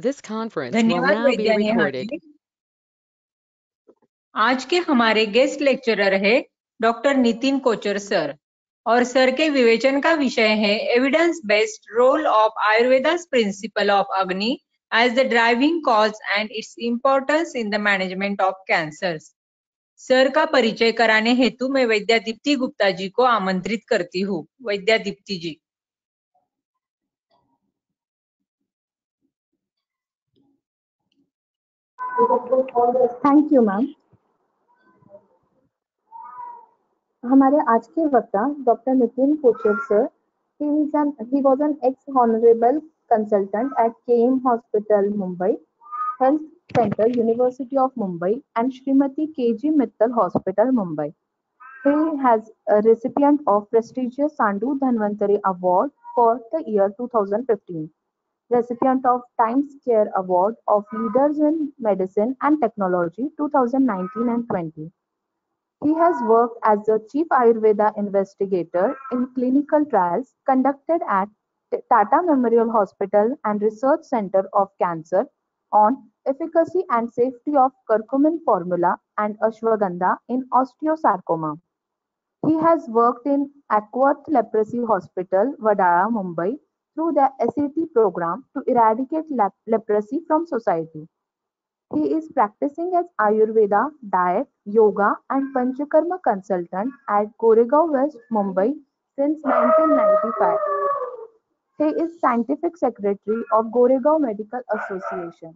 This conference will धन्यवाद now be वैद्या Neha recorded. जी। आज के हमारे गेस्ट लेक्चरर है डॉक्टर नितिन कोचर सर और सर के विवेचन का विषय है evidence based role of Ayurveda's principle of agni as the driving cause and its importance in the management of cancers. Sir का परिचय कराने हेतु मैं वैद्या दीप्ति गुप्ता जी को आमंत्रित करती हूँ। Vaidya Deepti ji. Thank you ma'am. हमारे आज के वक्ता doctor Nitin Kochar sir, he was an ex-honorable consultant at KM Hospital, Mumbai, Health Center, University of Mumbai, and Srimati KG Mittal Hospital, Mumbai. He has a recipient of prestigious Sandhu Dhanvantari Award for the year 2015, recipient of Times Care Award of Leaders in Medicine and Technology 2019 and 20. He has worked as the Chief Ayurveda Investigator in clinical trials conducted at Tata Memorial Hospital and Research Center of Cancer on efficacy and safety of curcumin formula and ashwagandha in osteosarcoma. He has worked in Aquath Leprosy Hospital, Vadara, Mumbai through the SAT program to eradicate leprosy from society. He is practicing as Ayurveda, Diet, Yoga and Panchakarma consultant at Goregaon West, Mumbai since 1995. He is Scientific Secretary of Goregaon Medical Association.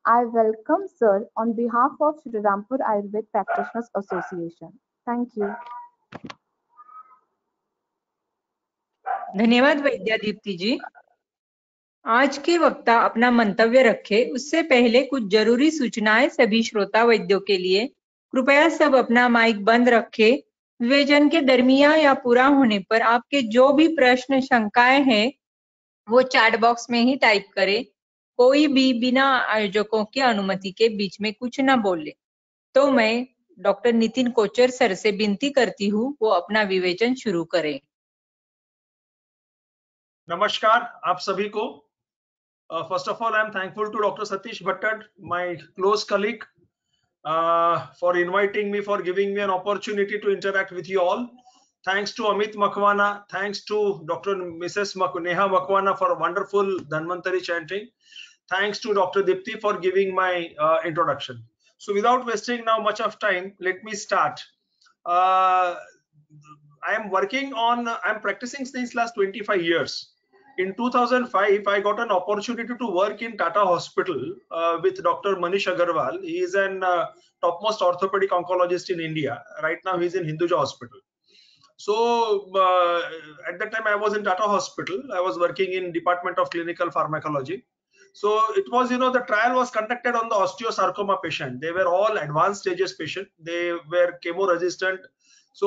I welcome Sir on behalf of Shri Rampur Ayurved Practitioners Association. Thank you. धन्यवाद वैद्या दीप्ति जी। आज के वक्ता अपना मंतव्य रखे उससे पहले कुछ जरूरी सूचनाएं सभी श्रोता वैद्यों के लिए। कृपया सब अपना माइक बंद रखें। विवेचन के दरमियान या पूरा होने पर आपके जो भी प्रश्न शंकाएं हैं वो चैट बॉक्स में ही टाइप करें। कोई भी बिना आयोजकों की अनुमति के बीच में कुछ न बोले। तो मैं डॉक्टर नितिन कोचर सर से विनती करती हूँ वो अपना विवेचन शुरू करें। नमस्कार आप सभी को। First of all, I am thankful to Dr. Satish Bhattad, my close colleague, for inviting me, for giving me an opportunity to interact with you all. Thanks to Amit Makwana, thanks to Dr. Mrs. Neha Makwana for wonderful Dhanvantari chanting. Thanks to Dr. Dipti for giving my introduction. So without wasting now much of time, let me start. I am practicing since last 25 years. In 2005, I got an opportunity to work in Tata Hospital with Dr. Manish Agarwal. He is an topmost orthopedic oncologist in India. Right now, he is in Hinduja Hospital. So at that time, I was in Tata Hospital. I was working in Department of Clinical Pharmacology. So it was, the trial was conducted on the osteosarcoma patient. They were all advanced stages patient. They were chemo resistant. So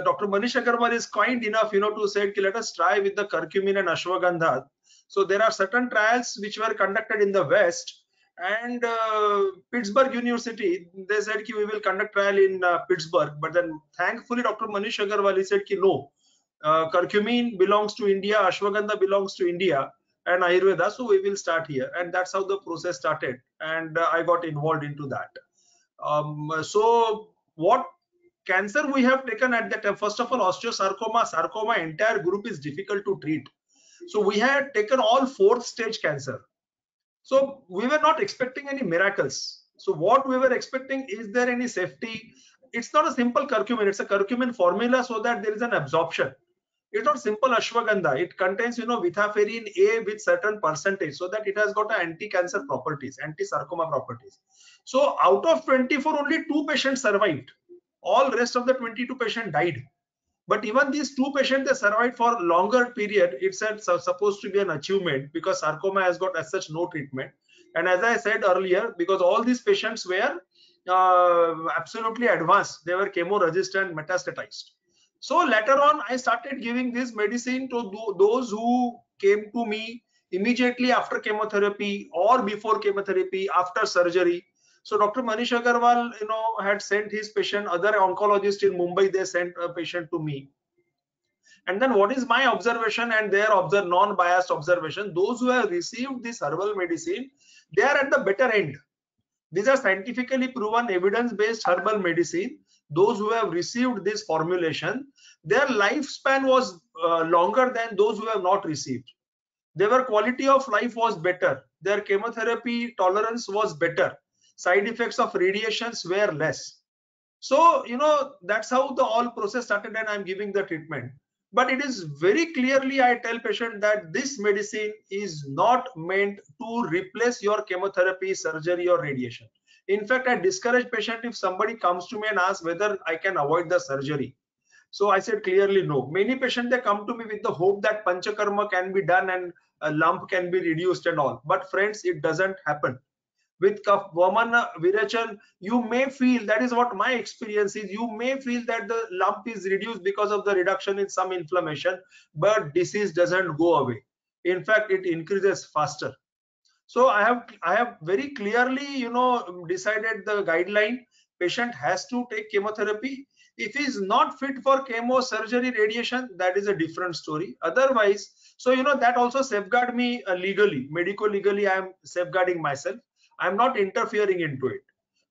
Dr. Manish Agarwal is kind enough, to say, let us try with the curcumin and ashwagandha. So there are certain trials which were conducted in the West, and Pittsburgh University, they said we will conduct trial in Pittsburgh. But then thankfully Dr. Manish Agarwal, he said no, curcumin belongs to India, ashwagandha belongs to India and Ayurveda, so we will start here. And that's how the process started, and I got involved into that. So what cancer we have taken at that time? First of all, osteosarcoma, sarcoma, entire group is difficult to treat. So we had taken all 4th stage cancer. So we were not expecting any miracles. So what we were expecting, is there any safety? It's not a simple curcumin, it's a curcumin formula so that there is an absorption. It's not simple ashwagandha. It contains, vithaferin A with certain percentage, so that it has got anti-cancer properties, anti-sarcoma properties. So out of 24, only 2 patients survived. All rest of the 22 patients died. But even these 2 patients, they survived for longer period. It's supposed to be an achievement, because sarcoma has got as such no treatment. And as I said earlier, because all these patients were absolutely advanced, they were chemo resistant, metastatized. So later on, I started giving this medicine to those who came to me immediately after chemotherapy or before chemotherapy, after surgery. So Dr. Manish Agarwal, had sent his patient. Other oncologists in Mumbai, they sent a patient to me. And then what is my observation and their non-biased observation? Those who have received this herbal medicine, they are at the better end. These are scientifically proven, evidence-based herbal medicine. Those who have received this formulation, their lifespan was longer than those who have not received. Their quality of life was better. Their chemotherapy tolerance was better. Side effects of radiations were less. So, you know, that's how the whole process started, and I'm giving the treatment. But it is very clearly, I tell patient that this medicine is not meant to replace your chemotherapy, surgery, or radiation. In fact, I discourage patient if somebody comes to me and asks whether I can avoid the surgery. So I said clearly no. Many patients, they come to me with the hope that panchakarma can be done and a lump can be reduced and all. But friends, it doesn't happen. With Vamana Virachan, you may feel, that is what my experience is, you may feel that the lump is reduced because of the reduction in some inflammation, but disease doesn't go away. In fact, it increases faster. So I have very clearly, you know, decided the guideline. Patient has to take chemotherapy. If he is not fit for chemo, surgery, radiation, that is a different story. Otherwise, so you know, that also safeguard me legally, medico-legally, I am safeguarding myself. I'm not interfering into it.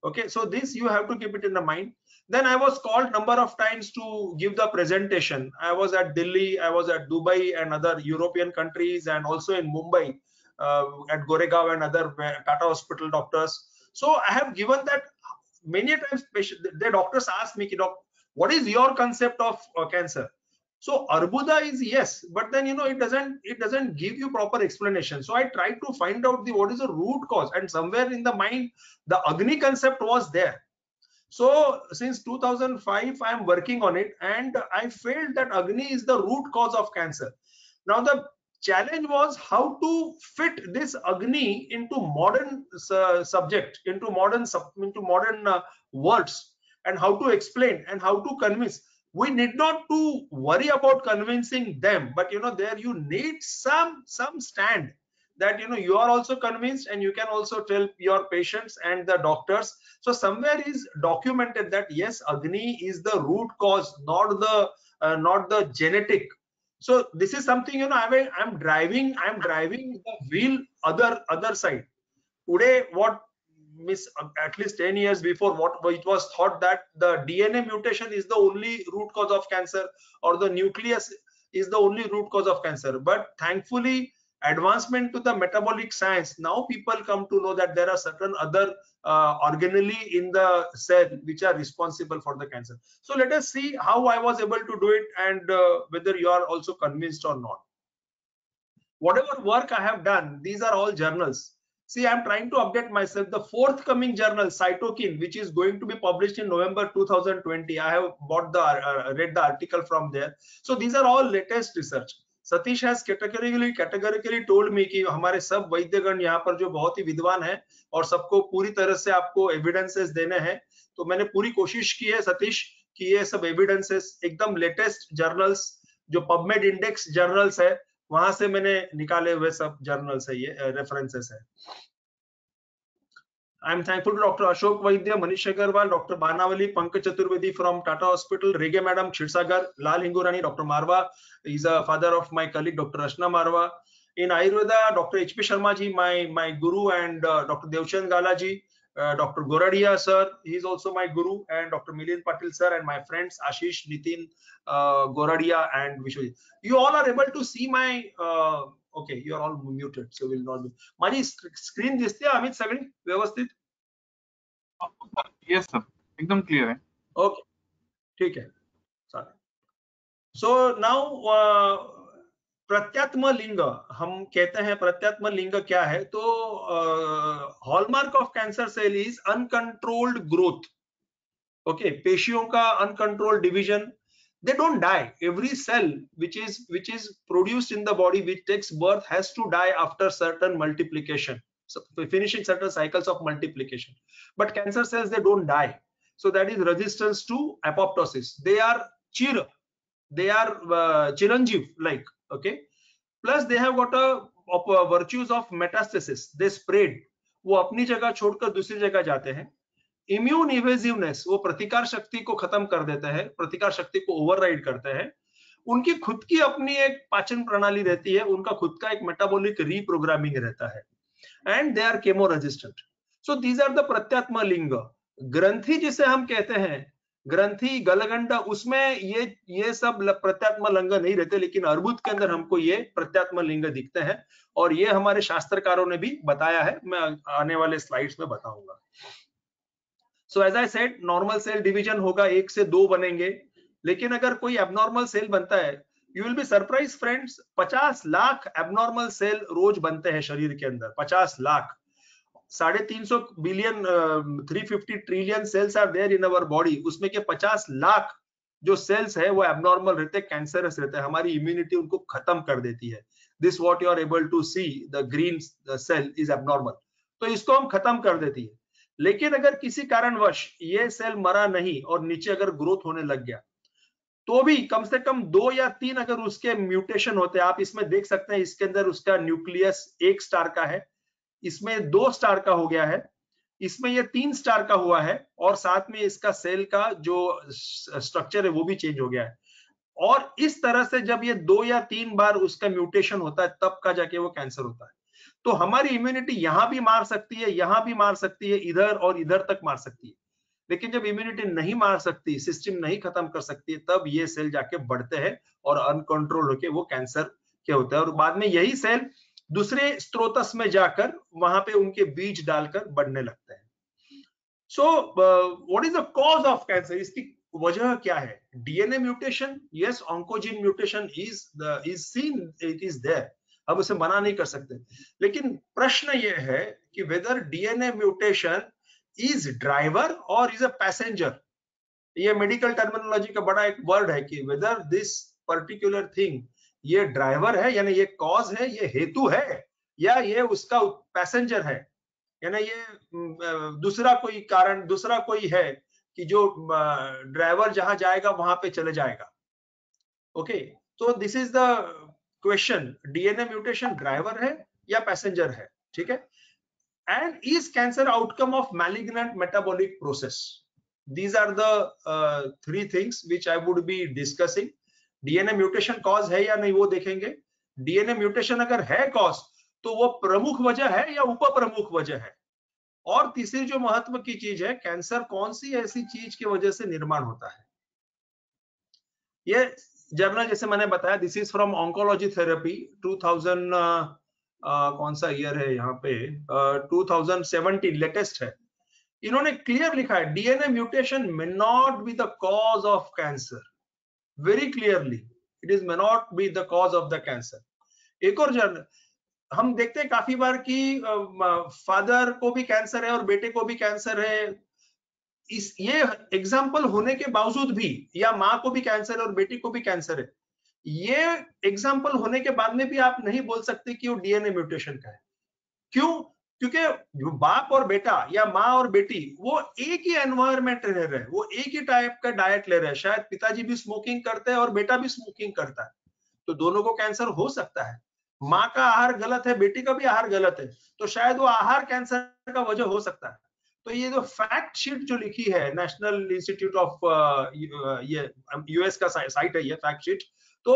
Okay, so this you have to keep it in the mind. Then I was called number of times to give the presentation. I was at Delhi, I was at Dubai and other European countries, and also in Mumbai at Goregaon and other Tata Hospital doctors. So I have given that many times. The doctors ask me, what is your concept of cancer? So Arbuda is yes, but then you know, it doesn't give you proper explanation. So I tried to find out what is the root cause, and somewhere in the mind the Agni concept was there. So since 2005 I am working on it, and I felt that Agni is the root cause of cancer. Now the challenge was how to fit this Agni into modern subject, into modern words, and how to explain and how to convince. We need not to worry about convincing them, but you know, there you need some stand that you know, you are also convinced, and you can also tell your patients and the doctors. So somewhere is documented that yes, Agni is the root cause, not the genetic. So this is something, you know, I'm driving the wheel other side. Today, what at least 10 years before, what it was thought that the DNA mutation is the only root cause of cancer, or the nucleus is the only root cause of cancer. But thankfully, advancement to the metabolic science, now people come to know that there are certain other organelles in the cell which are responsible for the cancer. So let us see how I was able to do it, and whether you are also convinced or not. Whatever work I have done, these are all journals. See, I'm trying to update myself. The forthcoming journal, Cytokine, which is going to be published in November 2020, I have read the article from there. So these are all latest research. Satish has categorically told me कि हमारे सब वैद्यगण यहाँ पर जो बहुत ही विद्वान है और सबको पूरी तरह से आपको एविडेंसेस देने हैं, तो मैंने पूरी कोशिश की है सतीश कि ये सब एविडेंसेस एकदम लेटेस्ट जर्नल्स, जो पबमेड इंडेक्स जर्नल्स है, वहां से मैंने निकाले हुए सब जर्नल्स है, ये रेफरेंसेस है. I am thankful to Dr. Ashok Vaidya, Manish Agarwal, Dr. Banawali, Pankaj Chaturvedi from Tata Hospital, Rege Madam, Kshirsagar, Lal Hingurani, Dr. Marwa is a father of my colleague Dr. Rashna Marwa. In Ayurveda, Dr. H.P. Sharma ji, my guru, and Dr. Devchand Gala ji, Dr. Goradia sir, he is also my guru, and Dr. Milind Patil sir, and my friends Ashish, Nitin, Goradia and Vishwajit. You all are able to see my okay, you are all muted, so will not be. माझी screen दिसते अमित सगळी व्यवस्थित? Yes sir, एकदम clear है. Okay, ठीक है. So now प्रत्यात्म लिंग हम कहते हैं. प्रत्यात्म लिंग क्या है? तो hallmark of cancer cell is uncontrolled growth. Okay, पेशियों का uncontrolled division. They don't die. Every cell which is produced in the body, which takes birth, has to die after certain multiplication, so finishing certain cycles of multiplication. But cancer cells, they don't die. So that is resistance to apoptosis. They are chiranjeev like. Okay, plus they have got a virtues of metastasis. They spread. वो अपनी जगह छोड़कर दूसरी जगह जाते हैं. Immune इवेसिवनेस, वो प्रतिकार शक्ति को खत्म कर देते हैं, प्रतिकार शक्ति को ओवरराइड करते हैं. उनकी खुद की अपनी एक पाचन प्रणाली रहती है, उनका खुद का एक मेटाबॉलिक रीप्रोग्रामिंग रहता है, and they are chemo resistant. So these are the प्रत्यात्म लिंग। ग्रंथि जिसे हम कहते हैं, ग्रंथि, गलगंड, उसमें ये सब प्रत्यात्म लिंग नहीं रहते, लेकिन अर्बुद के अंदर हमको ये प्रत्यात्म लिंग दिखते हैं, और ये हमारे शास्त्रकारों ने भी बताया है, मैं आने वाले स्लाइड्स में बताऊंगा। So as I said, normal cell division होगा, 1 से 2 बनेंगे, लेकिन अगर कोई एबनॉर्मल सेल बनता है, you will be surprise friends, 50 lakh abnormal cell रोज बनते हैं शरीर के अंदर, 50 lakh. 350 billion 350 trillion cells are there in our body, उसमें के 50 लाख जो सेल्स है वो एबनॉर्मल रहते हैं, कैंसरस रहते हैं, हमारी इम्यूनिटी उनको खत्म कर देती है। This what you are able to see, the green cell is abnormal, तो इसको हम खत्म कर देती है। लेकिन अगर किसी कारणवश ये सेल मरा नहीं और नीचे अगर ग्रोथ होने लग गया, तो भी कम से कम 2 या 3 अगर उसके म्यूटेशन होते हैं, आप इसमें देख सकते हैं, इसके अंदर उसका न्यूक्लियस 1 स्टार का है, इसमें 2 स्टार का हो गया है, इसमें ये 3 स्टार का हुआ है, और साथ में इसका सेल का जो स्ट्रक्चर है वो भी चेंज हो गया है। और इस तरह से जब ये 2 या 3 बार उसका म्यूटेशन होता है, तब का जाके वो कैंसर होता है। तो हमारी इम्यूनिटी यहां भी मार सकती है, यहां भी मार सकती है, इधर और इधर तक मार सकती है, लेकिन जब इम्यूनिटी नहीं मार सकती, सिस्टम नहीं खत्म कर सकती है, तब ये सेल जाके बढ़ते हैं और अनकंट्रोल होके वो कैंसर के होता है, और बाद में यही सेल दूसरे स्त्रोतस में जाकर वहां पे उनके बीज डालकर बढ़ने लगते हैं। So what is the cause of cancer? इसकी वजह क्या है? DNA mutation, yes, oncogene mutation is seen, it is there, हम उसे मना नहीं कर सकते, लेकिन प्रश्न ये है कि whether DNA mutation is driver और इज अ पैसेंजर। ये मेडिकल टर्मिनोलॉजी का बड़ा एक वर्ड है कि वेदर दिस पर्टिकुलर थिंग ये ड्राइवर है, यानी ये कॉज है, ये हेतु है, या ये उसका पैसेंजर है, यानी ये दूसरा कोई कारण, दूसरा कोई है कि जो ड्राइवर जहां जाएगा वहां पे चले जाएगा। ओके, तो this is the question, DNA mutation driver है या पैसेंजर है, ठीक है? And is cancer outcome of malignant metabolic process? These are the 3 things which I would be discussing. DNA mutation cause है या नहीं वो देखेंगे। DNA mutation अगर है cause, तो वो प्रमुख वजह है या उप प्रमुख वजह है। और तीसरी जो महत्व की चीज है, कैंसर कौन सी ऐसी चीज की वजह से निर्माण होता है। ये जर्नल जैसे मैंने बताया, this is from oncology therapy, 2000 कौन सा ईयर है यहाँ पे, 2017 लेटेस्ट है। इन्होंने क्लियर लिखा है, DNA mutation may not be the cause of cancer, very clearly it is may not be the cause of the cancer. एक और जर्नल हम देखते हैं काफी बार कि फादर को भी कैंसर है और बेटे को भी कैंसर है, ये एग्जाम्पल होने के बावजूद भी, या माँ को भी कैंसर है और बेटी को भी कैंसर है, ये एग्जाम्पल होने के बाद में भी आप नहीं बोल सकते कि वो डीएनए म्यूटेशन का है। क्यों? क्योंकि बाप और बेटा या माँ और बेटी वो एक ही एनवायरमेंट रह रहे हैं, वो एक ही टाइप का डाइट ले रहे हैं, शायद पिताजी भी स्मोकिंग करते हैं और बेटा भी स्मोकिंग करता है, तो दोनों को कैंसर हो सकता है। माँ का आहार गलत है, बेटी का भी आहार गलत है, तो शायद वो आहार कैंसर का वजह हो सकता है। तो ये जो फैक्ट शीट जो लिखी है नेशनल इंस्टीट्यूट ऑफ ये यूएस का साइट है ये फैक्ट शीट, तो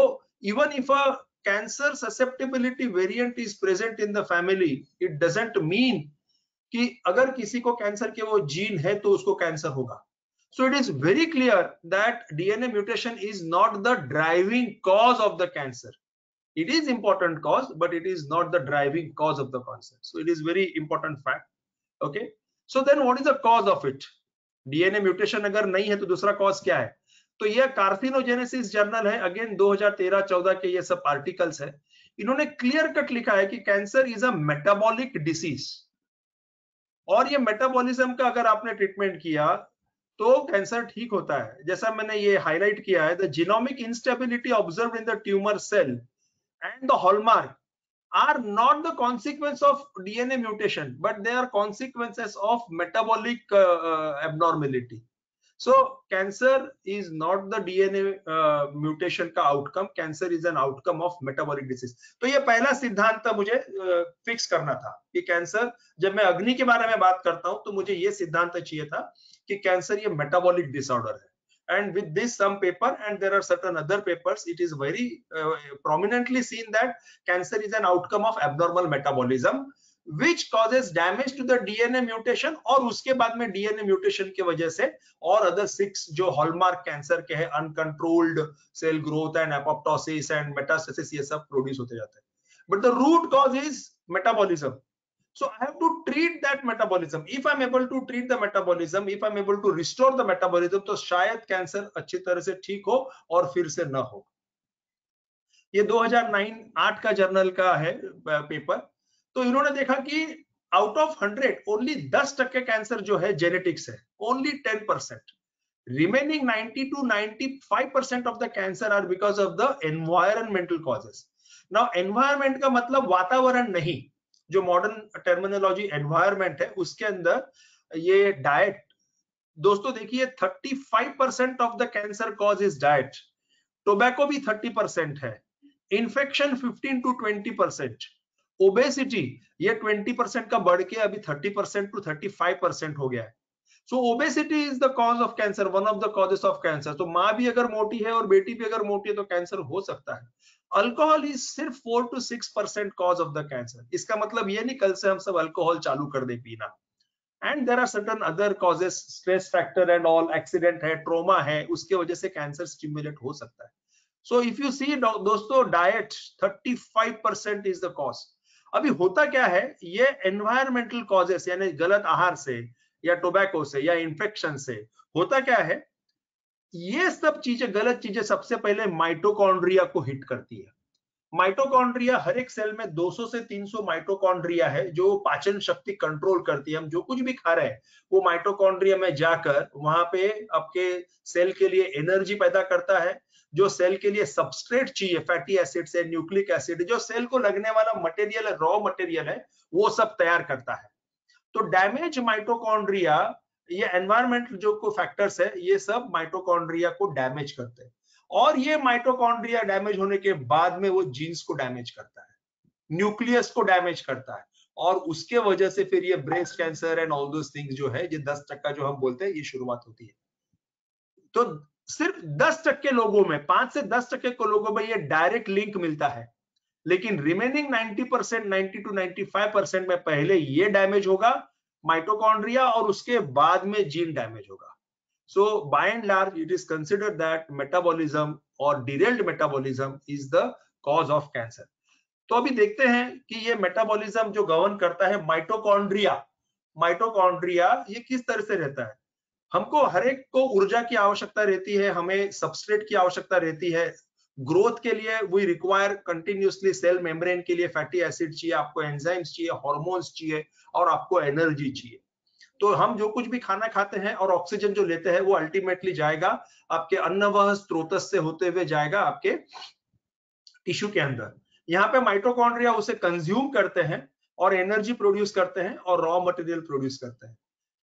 even if a cancer susceptibility variant is present in the family, it doesn't mean कि अगर किसी को कैंसर के वो जीन है तो उसको कैंसर होगा। So it is very clear that DNA mutation is not the driving cause of the cancer. It is important cause, but it is not the driving cause of the cancer. So it is very important fact. Okay. So then what is the cause of it? DNA mutation अगर नहीं है तो दूसरा cause क्या है? तो ये carcinogenesis journal है, अगेन 2013-14 के ये सब आर्टिकल्स है। इन्होंने क्लियर कट लिखा है कि cancer is a metabolic disease, और ये मेटाबॉलिज्म का अगर आपने ट्रीटमेंट किया तो कैंसर ठीक होता है। जैसा मैंने ये हाईलाइट किया है, the genomic instability observed in the tumour cell and the hallmark are not the consequence of DNA mutation, but they are consequences of metabolic abnormality. So cancer is not the DNA mutation का outcome, cancer is an outcome of metabolic disease. तो ये पहला सिद्धांत मुझे fix करना था कि cancer, जब मैं अग्नि के बारे में बात करता हूं तो मुझे ये सिद्धांत चाहिए था कि कैंसर ये मेटाबॉलिक डिसऑर्डर है, and with this some paper, and there are certain other papers, it is very prominently seen that cancer is an outcome of abnormal metabolism which causes damage to the DNA mutation, और उसके बाद में DNA mutation की वजह से और other 6 जो hallmark cancer के हैं, uncontrolled cell growth and apoptosis and metastasis, ये सब produce होते जाते हैं. But the root cause is metabolism. So I have to treat that metabolism. If I'm able to treat the metabolism, if I'm able to restore the metabolism, तो शायद cancer अच्छी तरह से ठीक हो और फिर से न हो. ये 2009-8 का जर्नल का है पेपर. तो इन्होंने देखा कि आउट ऑफ 100 ओनली 10% कैंसर जो है जेनेटिक्स है, only 10%. Remaining 90 to 95% of the cancer are because of the environmental causes. Now environment का मतलब वातावरण नहीं, जो मॉडर्न टर्मिनोलॉजी एनवायरनमेंट है उसके अंदर ये डाइट. दोस्तों देखिए 35% of the cancer cause is diet. Tobacco भी 30% है, इन्फेक्शन 15 to 20%, ओबेसिटी ये 20% का बढ़ के अभी 30% to 35% हो गया है. So obesity is the cause of cancer, one of the causes of cancer. तो माँ भी अगर मोटी है और बेटी भी अगर मोटी है तो कैंसर हो सकता है. अल्कोहल इज सिर्फ 4 to 6% cause of the cancer. इसका मतलब ये नहीं कल से हम सब अल्कोहल चालू कर दे पीना. And there are certain other causes, stress factor and all, accident है, ट्रोमा है, उसके वजह से कैंसर स्टिमुलेट हो सकता है. सो इफ यू सी दोस्तों, डाइट 35% इज द कॉज. अभी होता क्या है, ये एनवायरमेंटल कॉजेस यानी गलत आहार से या टोबैको से या इन्फेक्शन से होता क्या है, ये सब चीजें, गलत चीजें सबसे पहले माइटोकॉन्ड्रिया को हिट करती है. माइटोकॉन्ड्रिया, हर एक सेल में 200 से 300 माइटोकॉन्ड्रिया है जो पाचन शक्ति कंट्रोल करती है. हम जो कुछ भी खा रहे हैं वो माइटोकॉन्ड्रिया में जाकर वहां पे आपके सेल के लिए एनर्जी पैदा करता है, जो सेल के लिए सबस्ट्रेट चाहिए, फैटी एसिड्स है, न्यूक्लिक एसिड, जो सेल को लगने वाला मटेरियल है, रॉ मटेरियल है, वो सब तैयार करता है. तो डैमेज माइटोकॉन्ड्रिया, ये एनवायरमेंट जो को फैक्टर्स है, ये सब माइटोकॉन्ड्रिया को डैमेज करते हैं. और ये माइटोकॉन्ड्रिया डैमेज होने के बाद में वो जीन्स को डैमेज करता है, न्यूक्लियस को डैमेज करता है, और उसके वजह से फिर ये breast cancer and all those things जो है, ये 10% जो हम बोलते हैं, ये शुरुआत होती है. तो सिर्फ 10% लोगों में, 5 से 10% को लोगों में ये डायरेक्ट लिंक मिलता है, लेकिन रिमेनिंग 90%, 90 to 95% में पहले ये डैमेज होगा माइटोकॉन्ड्रिया और उसके बाद में जीन डैमेज होगा. So by and large, it is considered that metabolism or derailed metabolism is the cause of cancer. तो अभी देखते हैं कि ये मेटाबॉलिज्म जो गवर्न करता है माइटोकॉन्ड्रिया, माइटोकॉन्ड्रिया ये किस तरह से रहता है. हमको हर एक को ऊर्जा की आवश्यकता रहती है, हमें सबस्ट्रेट की आवश्यकता रहती है. ग्रोथ के लिए we require continuously, cell membrane के लिए फैटी एसिड चाहिए, आपको एंजाइम्स चाहिए, हार्मोन्स चाहिए, और आपको एनर्जी चाहिए. तो हम जो कुछ भी खाना खाते हैं और ऑक्सीजन जो लेते हैं वो अल्टीमेटली जाएगा आपके अन्नवाह स्रोतस से होते हुए जाएगा आपके टिश्यू के अंदर. यहाँ पे माइटोकॉन्ड्रिया उसे कंज्यूम करते हैं और एनर्जी प्रोड्यूस करते हैं और रॉ मटेरियल प्रोड्यूस करते हैं.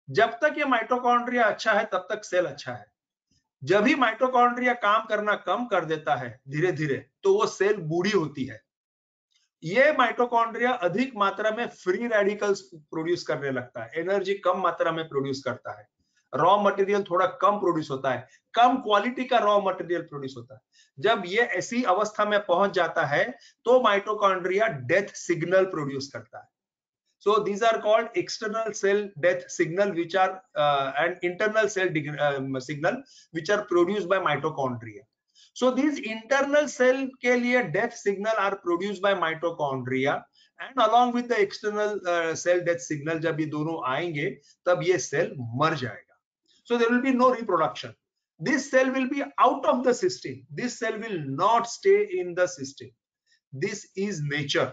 जब तक ये माइटोकॉन्ड्रिया अच्छा है तब तक सेल अच्छा है. जब भी माइटोकॉन्ड्रिया काम करना कम कर देता है धीरे धीरे, तो वो सेल बूढ़ी होती है. ये माइटोकॉन्ड्रिया अधिक मात्रा में फ्री रेडिकल्स प्रोड्यूस करने लगता है, एनर्जी कम मात्रा में प्रोड्यूस करता है, रॉ मटेरियल थोड़ा कम प्रोड्यूस होता है, कम क्वालिटी का रॉ मटेरियल प्रोड्यूस होता है. जब ये ऐसी अवस्था में पहुंच जाता है तो माइटोकॉन्ड्रिया डेथ सिग्नल प्रोड्यूस करता है. So these are called external cell death signal, which are and internal cell signal which are produced by mitochondria. So these internal cell के लिए death signal are produced by mitochondria, and along with the external cell death signal, जब ये दोनों आएंगे तब ये cell मर जाएगा. So there will be no reproduction. This cell will be out of the system. This cell will not stay in the system. This is nature.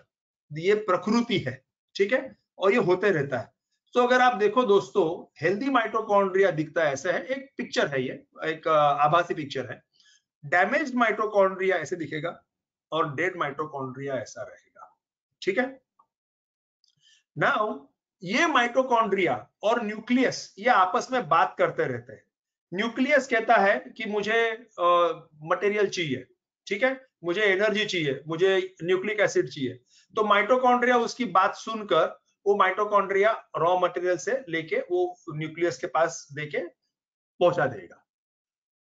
ये प्रकृति है, ठीक है, और ये होते रहता है. तो अगर आप देखो दोस्तों, हेल्दी माइटोकॉन्ड्रिया दिखता है ऐसा है, एक पिक्चर है, ये एक आभासी पिक्चर है. डैमेज्ड माइटोकॉन्ड्रिया ऐसे दिखेगा और डेड माइटोकॉन्ड्रिया ऐसा रहेगा, ठीक है. नाउ ये माइटोकॉन्ड्रिया और न्यूक्लियस ये आपस में बात करते रहते हैं. न्यूक्लियस कहता है कि मुझे मटेरियल चाहिए, ठीक है, मुझे एनर्जी चाहिए, मुझे न्यूक्लिक एसिड चाहिए. तो माइटोकॉन्ड्रिया उसकी बात सुनकर वो माइटोकॉन्ड्रिया रॉ मटेरियल से लेके वो न्यूक्लियस के पास देके पहुंचा देगा.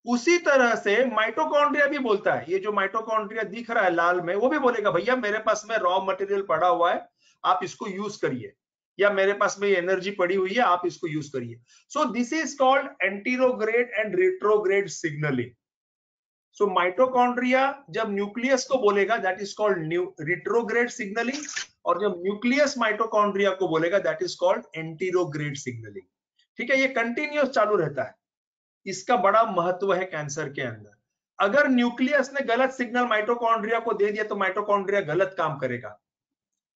उसी तरह से माइटोकॉन्ड्रिया भी बोलता है, ये जो माइटोकॉन्ड्रिया दिख रहा है लाल में, वो भी बोलेगा भैया मेरे पास में रॉ मटेरियल पड़ा हुआ है, आप इसको यूज करिए, या मेरे पास में एनर्जी पड़ी हुई है, आप इसको यूज करिए। सो this is called anterograde and retrograde signalling. So mitochondria जब न्यूक्लियस को बोलेगा that is called retrograde signalling, और जब न्यूक्लियस माइटोकॉन्ड्रिया को बोलेगा that is called anterograde signalling. ठीक है, ये कंटिन्यूअस चालू रहता है। इसका बड़ा महत्व है कैंसर के अंदर। अगर न्यूक्लियस ने गलत सिग्नल माइटोकॉन्ड्रिया को दे दिया तो माइटोकॉन्ड्रिया गलत काम करेगा,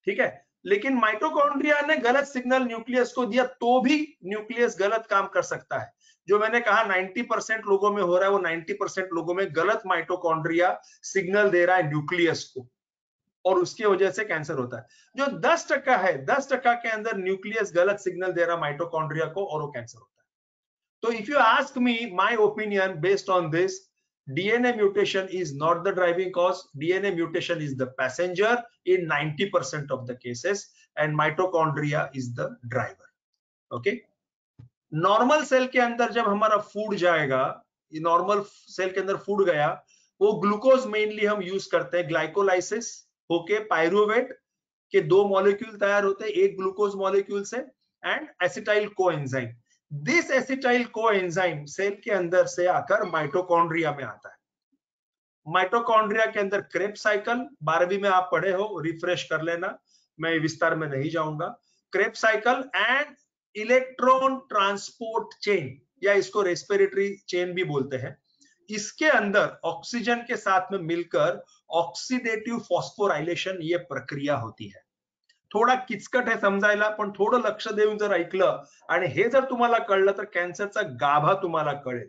ठीक है। लेकिन माइटोकॉन्ड्रिया ने गलत सिग्नल न्यूक्लियस को दिया तो भी न्यूक्लियस गलत काम कर सकता है। जो मैंने कहा 90% लोगों में हो रहा है, वो 90% लोगों में गलत माइटोकॉन्ड्रिया सिग्नल दे रहा है न्यूक्लियस को, और उसकी वजह से कैंसर होता है। जो 10% है, 10% के अंदर न्यूक्लियस गलत सिग्नल दे रहा माइटोकॉन्ड्रिया को, और वो कैंसर होता है। So if you ask me my opinion based on this, DNA mutation is not the driving cause. DNA mutation is the passenger in 90% of the cases, and mitochondria is the driver. Okay? Normal cell के अंदर जब हमारा food जाएगा, ये normal cell के अंदर food गया, वो ग्लूकोज मेनली हम यूज करते हैं, ग्लाइकोलाइसिस होके पायरुवेट के 2 मॉलिक्यूल तैयार होते हैं एक ग्लूकोज मॉलिक्यूल से, and acetyl coenzyme. This acetyl coenzyme cell के अंदर से आकर माइटोकॉन्ड्रिया में आता है। माइटोकॉन्ड्रिया के अंदर क्रेब्स साइकिल 12वीं में आप पढ़े हो, रिफ्रेश कर लेना, मैं विस्तार में नहीं जाऊंगा। Krebs cycle and electron transport chain, या इसको रेस्पिरेटरी चेन भी बोलते हैं, इसके अंदर ऑक्सीजन के साथ में मिलकर ऑक्सीडेटिव फॉस्फोरायलेशन ये प्रक्रिया होती है। थोडा किचकट आहे समजायला, पण थोडं लक्ष देऊन जर ऐकलं आणि हे जर तुम्हाला कळलं तर कॅन्सरचा गाभा तुम्हाला कळेल।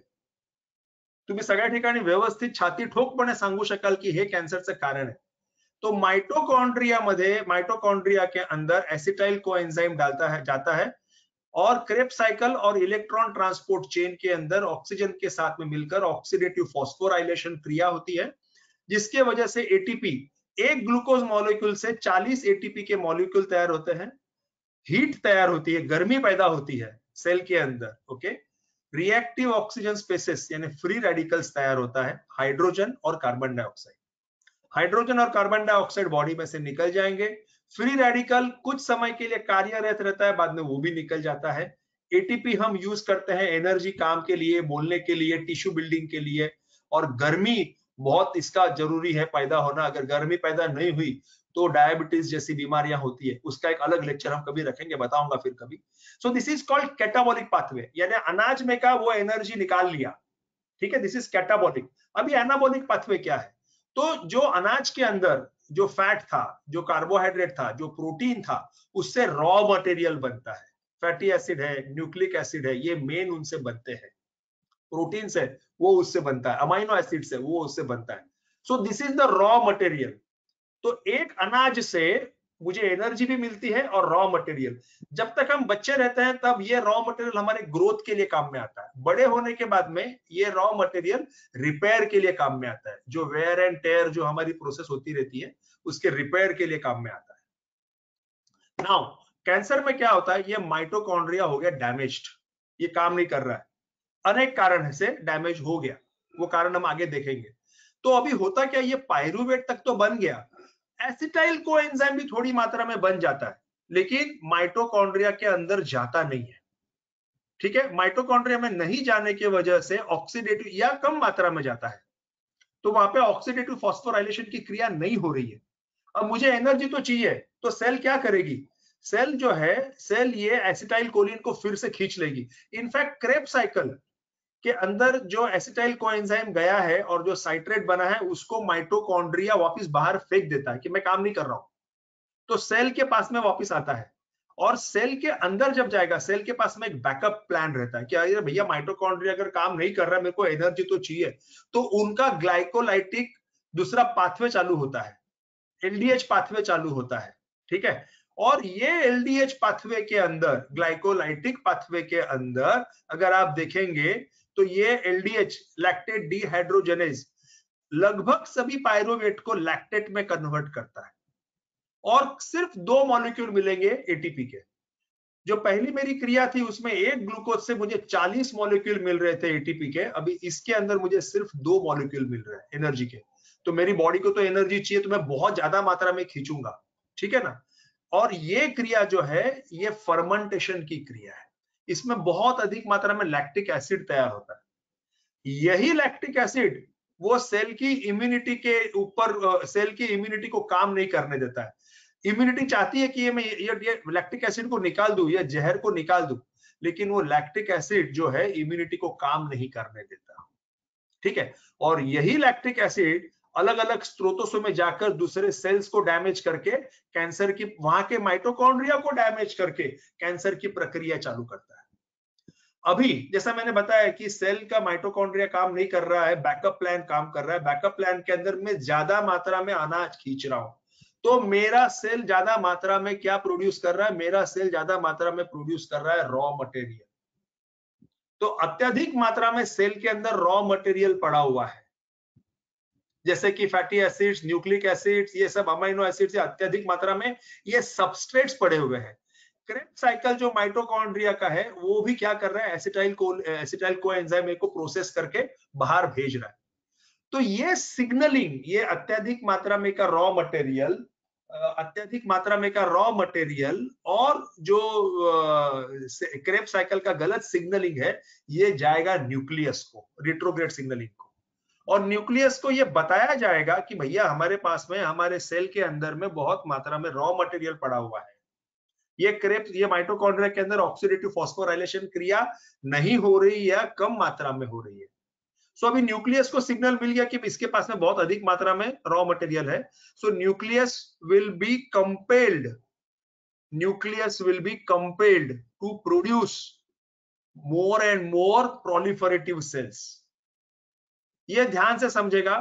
तुम्ही सगळ्या ठिकाणी व्यवस्थित छाती ठोकपणे सांगू शकाल की हे कॅन्सरचं कारण आहे। तो माइटोकॉन्ड्रिया मध्ये, माइटोकॉन्ड्रिया के अंदर एसिटाइल कोएंजाइम जाता है और क्रेब्स साइकिल और इलेक्ट्रॉन ट्रांसपोर्ट चेन के अंदर ऑक्सीजन के साथ में मिलकर ऑक्सीडेटिव फॉस्फोराइलेशन क्रिया होती है, जिसके वजह से एटीपी, एक ग्लूकोज मॉलिक्यूल से 40 एटीपी के मॉलिक्यूल तैयार होते हैं, हीट तैयार होती है, गर्मी पैदा होती है सेल के अंदर। ओके, रिएक्टिव ऑक्सीजन स्पेसिस यानी फ्री रेडिकल्स तैयार होता है, हाइड्रोजन और कार्बन डाइऑक्साइड। हाइड्रोजन और कार्बन डाइऑक्साइड बॉडी में से निकल जाएंगे, फ्री रेडिकल कुछ समय के लिए कार्यरत रहता है, बाद में वो भी निकल जाता है। एटीपी हम यूज करते हैं एनर्जी काम के लिए, बोलने के लिए, टिश्यू बिल्डिंग के लिए, और गर्मी बहुत इसका जरूरी है पैदा होना। अगर गर्मी पैदा नहीं हुई तो डायबिटीज जैसी बीमारियां होती है, उसका एक अलग लेक्चर हम कभी रखेंगे, बताऊंगा फिर कभी। सो this is called catabolic pathway, यानी अनाज में का वो एनर्जी निकाल लिया, ठीक है, दिस इज कैटाबॉलिक। अभी एनाबॉलिक पाथवे क्या है? तो जो अनाज के अंदर जो फैट था, जो कार्बोहाइड्रेट था, जो प्रोटीन था, उससे रॉ मटेरियल बनता है। फैटी एसिड है, न्यूक्लिक एसिड है, ये मेन उनसे बनते हैं। प्रोटीन से वो उससे बनता है, अमाइनो एसिड से वो उससे बनता है। सो this is the raw material. तो एक अनाज से मुझे एनर्जी भी मिलती है और रॉ मटेरियल। जब तक हम बच्चे रहते हैं तब ये रॉ मटेरियल हमारे ग्रोथ के लिए काम में आता है। बड़े होने के बाद में ये रॉ मटेरियल रिपेयर के लिए काम में आता है, जो वेयर एंड टेयर जो हमारी प्रोसेस होती रहती है उसके रिपेयर के लिए काम में आता है। नाउ कैंसर में क्या होता है, ये माइटोकॉन्ड्रिया हो गया डैमेज्ड, ये काम नहीं कर रहा है, अनेक कारण से डैमेज हो गया, वो कारण हम आगे देखेंगे। तो अभी होता क्या, ये पायरुवेट तक तो बन गया, एसिटाइल कोएंजाइम भी थोड़ी मात्रा में बन जाता है, लेकिन माइटोकॉन्ड्रिया के अंदर जाता नहीं है, ठीक है। माइटोकॉन्ड्रिया में नहीं जाने की वजह से ऑक्सीडेटिव या कम मात्रा में जाता है, तो वहां पे ऑक्सीडेटिव फॉस्फोराइलेशन की क्रिया नहीं हो रही है। अब मुझे एनर्जी तो चाहिए, तो सेल क्या करेगी, सेल जो है, सेल ये एसिटाइल कोलिन को फिर से खींच लेगी। इनफैक्ट क्रेब्स साइकिल के अंदर जो एसिटाइल कोएंजाइम गया है और जो साइट्रेट बना है, उसको माइटोकॉन्ड्रिया वापस बाहर फेंक देता है कि मैं काम नहीं कर रहा हूं। तो सेल के पास में वापस आता है, और सेल के अंदर जब जाएगा, सेल के पास में एक बैकअप प्लान रहता है कि अरे भैया माइटोकॉन्ड्रिया अगर काम नहीं कर रहा है, मेरे को एनर्जी तो चाहिए, तो उनका ग्लाइकोलाइटिक दूसरा पाथवे चालू होता है, एलडीएच पाथवे चालू होता है, ठीक है। और ये एलडीएच पाथवे के अंदर, ग्लाइकोलाइटिक पाथवे के अंदर अगर आप देखेंगे तो ये एलडीएच, लैक्टेट डिहाइड्रोजनेज, लगभग सभी पायरुवेट को लैक्टेट में कन्वर्ट करता है, और सिर्फ 2 मॉलिक्यूल मिलेंगे एटीपी के। जो पहली मेरी क्रिया थी उसमें एक ग्लूकोज से मुझे 40 मॉलिक्यूल मिल रहे थे एटीपी के, अभी इसके अंदर मुझे सिर्फ 2 मॉलिक्यूल मिल रहे हैं एनर्जी के। तो मेरी बॉडी को तो एनर्जी चाहिए, तो मैं बहुत ज्यादा मात्रा में खींचूंगा, ठीक है ना। और ये क्रिया जो है ये फर्मेंटेशन की क्रिया है, इसमें बहुत अधिक मात्रा में लैक्टिक एसिड तैयार होता है। यही लैक्टिक एसिड वो सेल की इम्यूनिटी के ऊपर, सेल की इम्यूनिटी को काम नहीं करने देता है। इम्यूनिटी चाहती है कि ये लैक्टिक एसिड को निकाल दूं, या जहर को निकाल दूं, लेकिन वो लैक्टिक एसिड जो है इम्यूनिटी को काम नहीं करने देता, ठीक है। और यही लैक्टिक एसिड अलग अलग स्रोतों में जाकर दूसरे सेल्स को डैमेज करके कैंसर की, वहां के माइटोकॉन्ड्रिया को डैमेज करके कैंसर की प्रक्रिया चालू करता है। अभी जैसा मैंने बताया कि सेल का माइटोकॉन्ड्रिया काम नहीं कर रहा है, बैकअप प्लान काम कर रहा है। बैकअप प्लान के अंदर मैं ज्यादा मात्रा में अनाज खींच रहा हूं, तो मेरा सेल ज्यादा मात्रा में क्या प्रोड्यूस कर रहा है, मेरा सेल ज्यादा मात्रा में प्रोड्यूस कर रहा है रॉ मटेरियल। तो अत्यधिक मात्रा में सेल के अंदर रॉ मटेरियल पड़ा हुआ है, जैसे कि फैटी एसिड्स, न्यूक्लिक एसिड्स, ये सब अमाइनो एसिड्स अत्यधिक मात्रा में ये सबस्ट्रेट्स पड़े हुए हैं। क्रेब्स साइकिल जो माइटोकॉन्ड्रिया का है वो भी क्या कर रहा है, एसिटाइल कोएंजाइम को प्रोसेस करके बाहर भेज रहा है। तो ये सिग्नलिंग, ये अत्यधिक मात्रा में का रॉ मटेरियल, अत्यधिक मात्रा में का रॉ मटेरियल और जो क्रेब्स साइकिल का गलत सिग्नलिंग है, ये जाएगा न्यूक्लियस को, रिट्रोग्रेड सिग्नलिंग को। और न्यूक्लियस को ये बताया जाएगा कि भैया हमारे पास में, हमारे सेल के अंदर में बहुत मात्रा में रॉ मटेरियल पड़ा हुआ है। ये माइटोकॉन्ड्रिया के अंदर ऑक्सीडेटिव फॉस्फोराइलेशन क्रिया नहीं हो रही है, कम मात्रा में हो रही है। सो अभी न्यूक्लियस को सिग्नल मिल गया कि इसके पास में बहुत अधिक मात्रा में रॉ मटेरियल है। So nucleus will be compelled to produce more and more proliferative cells. ये ध्यान से समझेगा,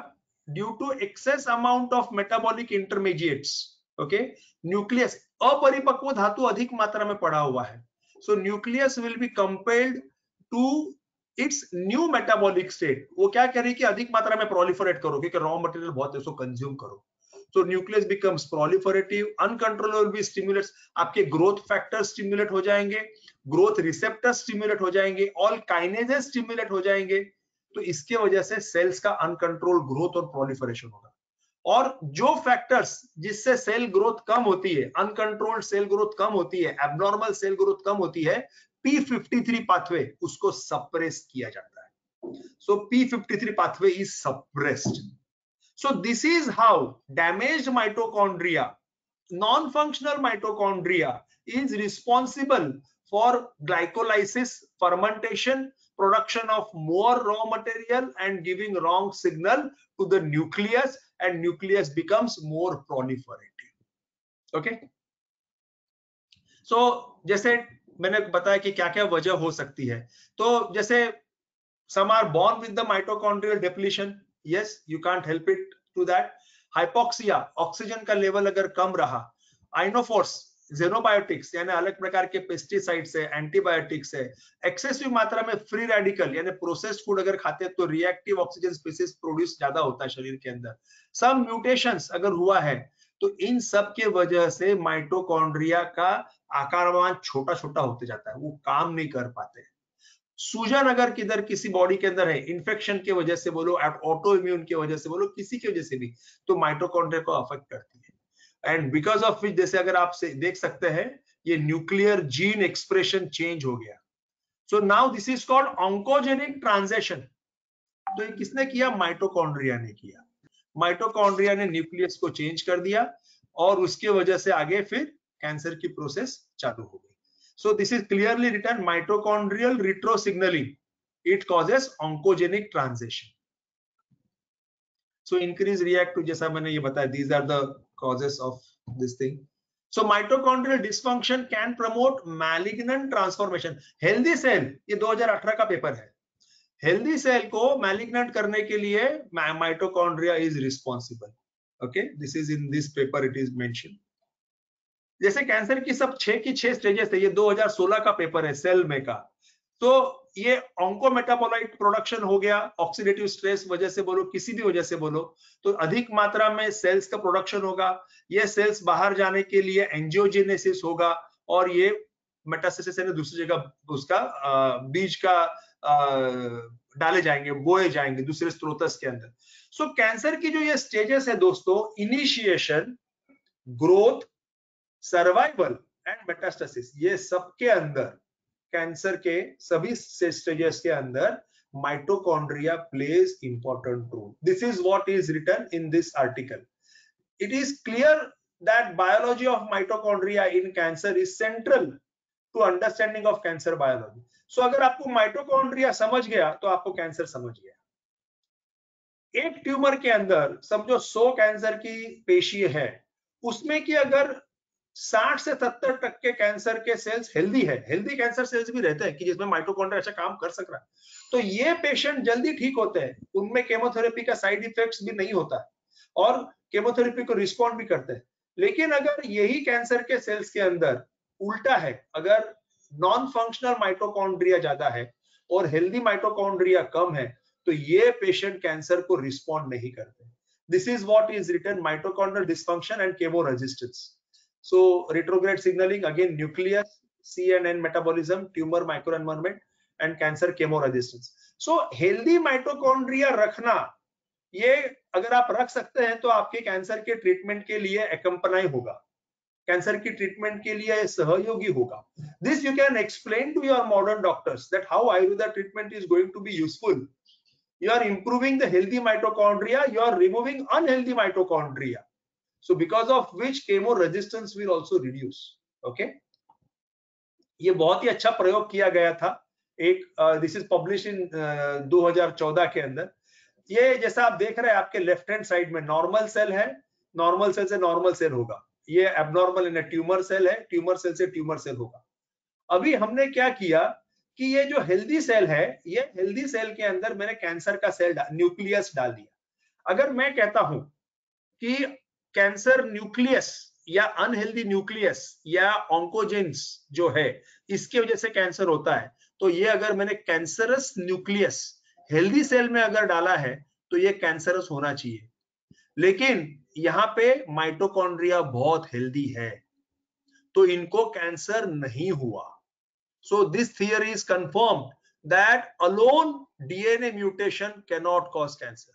due to excess amount of metabolic intermediates, okay, nucleus, अपरिपक्व धातु अधिक मात्रा में पड़ा हुआ है। So nucleus will be compelled to its new metabolic state. वो क्या कह रही है कि अधिक मात्रा में प्रोलिफरेट करो, क्योंकि रॉ मटेरियल बहुत है, उसको कंज्यूम करो। सो nucleus becomes proliferative, uncontrollable stimulates, आपके ग्रोथ फैक्टर स्टिमुलेट हो जाएंगे, ग्रोथ रिसेप्टर स्टिमुलेट हो जाएंगे, ऑल काइनेजेस स्टिमुलेट हो जाएंगे। तो इसके वजह से सेल्स का अनकंट्रोल ग्रोथ और प्रोलिफरेशन होगा। और जो फैक्टर्स जिससे सेल ग्रोथ कम होती है, अनकंट्रोल्ड सेल ग्रोथ कम होती है, एब्नॉर्मल सेल ग्रोथ कम होती है, P53 पाथवे, उसको सप्रेस किया जाता है। सो P53 pathway is suppressed. So this is how damaged mitochondria, non-functional mitochondria is responsible for glycolysis, fermentation, production of more raw material and giving wrong signal to the nucleus, and nucleus becomes more proliferative. Okay, so जैसे मैंने बताया कि क्या क्या वजह हो सकती है। तो जैसे some are born with the mitochondrial depletion, yes, you can't help it to that. Hypoxia, oxygen का लेवल अगर कम रहा, आइनोफोर्स, जेनोबायोटिक्स यानी अलग प्रकार के पेस्टिसाइड्स है, एंटीबायोटिक्स है, एक्सेसिव मात्रा में फ्री रेडिकल यानी प्रोसेस्ड फूड अगर खाते हैं तो रिएक्टिव ऑक्सीजन स्पीसीज प्रोड्यूस ज्यादा होता है शरीर के अंदर, सम म्यूटेशंस अगर हुआ है, तो इन सब के वजह से माइटोकॉन्ड्रिया का आकारमान छोटा छोटा होते जाता है, वो काम नहीं कर पाते। सूजन अगर किधर किसी बॉडी के अंदर है, इन्फेक्शन की वजह से बोलो, ऑटो इम्यून की वजह से बोलो, किसी की वजह से भी, तो माइटोकॉन्ड्रिया को अफेक्ट करती है। एंड बिकॉज ऑफ विच, जैसे अगर आप देख सकते हैं, ये न्यूक्लियर जीन एक्सप्रेशन चेंज हो गया। So now this is called oncogenic transition. तो ये किसने किया? माइटोकॉन्ड्रिया ने किया। माइटोकॉन्ड्रिया ने न्यूक्लियस को चेंज कर दिया और उसके वजह से आगे फिर कैंसर की प्रोसेस चालू हो गई। So this is clearly written, mitochondrial retrosignaling, it causes oncogenic transition. So increase react to, जैसा मैंने ये बताया, these are the causes of this thing. So mitochondrial dysfunction can promote malignant transformation. Healthy cell, ये 2018 का paper है, healthy cell को malignant करने के लिए mitochondria is responsible. Okay, this is in this paper it is mentioned. जैसे cancer की सब 6 की 6 स्टेजेस है, ये 2016 का पेपर है सेल में का। तो ये ऑन्कोमेटाबोलाइट प्रोडक्शन हो गया, ऑक्सीडेटिव स्ट्रेस वजह से बोलो, किसी भी वजह से बोलो, तो अधिक मात्रा में सेल्स का प्रोडक्शन होगा। ये सेल्स बाहर जाने के लिए एंजियोजेनेसिस होगा और ये मेटास्टेसिस यानी दूसरी जगह उसका बीज का डाले जाएंगे, बोए जाएंगे दूसरे स्रोतस के अंदर। सो कैंसर की जो ये स्टेजेस है दोस्तों, initiation, growth, survival and metastasis, ये सबके अंदर कैंसर के सभी स्टेजेस के अंदर mitochondria plays important role. This is what is written in this article. It is clear that biology of mitochondria in cancer is central to understanding of cancer biology. So अगर आपको mitochondria समझ गया तो आपको cancer समझ गया। एक tumour के अंदर समझो 100 कैंसर की पेशी है, उसमें की अगर 60 से 70% कैंसर के सेल्स हेल्दी है, हेल्दी कैंसर सेल्स भी रहते हैं कि जिसमें माइटोकॉन्ड्रिया अच्छा काम कर सक रहा है, तो ये पेशेंट जल्दी ठीक होते हैं, उनमें केमोथेरेपी का साइड इफेक्ट्स भी नहीं होता है और केमोथेरेपी को रिस्पॉन्ड भी करते हैं। लेकिन अगर यही कैंसर के सेल्स के अंदर उल्टा है, अगर नॉन फंक्शनल माइटोकॉन्ड्रिया ज्यादा है और हेल्दी माइटोकॉन्ड्रिया कम है, तो ये पेशेंट कैंसर को रिस्पॉन्ड नहीं करते। This is what is written, mitochondrial dysfunction and chemo resistance. So retrograde signaling, again nucleus, C and N metabolism, tumor microenvironment and cancer chemoresistance. So healthy mitochondria रखना, ये अगर आप रख सकते हैं तो आपके कैंसर के ट्रीटमेंट के लिए accompany होगा, कैंसर की ट्रीटमेंट के लिए सहयोगी होगा। This you can explain to your modern doctors that how Ayurveda treatment is going to be useful. You are improving the healthy mitochondria, you are removing unhealthy mitochondria. So because of which chemo resistance will also reduce. Okay, ये बहुत ही अच्छा प्रयोग किया गया था एक, this is publish in 2014 के अंदर। ये जैसा आप देख रहे हैं आपके लेफ्ट हैंड साइड में नॉर्मल सेल है, नॉर्मल सेल से नॉर्मल सेल होगा, ये एबनॉर्मल यानी ट्यूमर सेल है, ट्यूमर सेल से ट्यूमर सेल होगा। अभी हमने क्या किया कि ये जो हेल्दी सेल है, ये हेल्दी सेल के अंदर मैंने कैंसर का सेल न्यूक्लियस डाल दिया। अगर मैं कहता हूं कि कैंसर न्यूक्लियस या अनहेल्दी न्यूक्लियस या ऑन्कोजेंस जो है इसकी वजह से कैंसर होता है, तो ये अगर मैंने कैंसरस न्यूक्लियस हेल्दी सेल में अगर डाला है तो ये कैंसरस होना चाहिए। लेकिन यहाँ पे माइटोकॉन्ड्रिया बहुत हेल्दी है तो इनको कैंसर नहीं हुआ। So this theory is confirmed that alone DNA mutation can not cause cancer.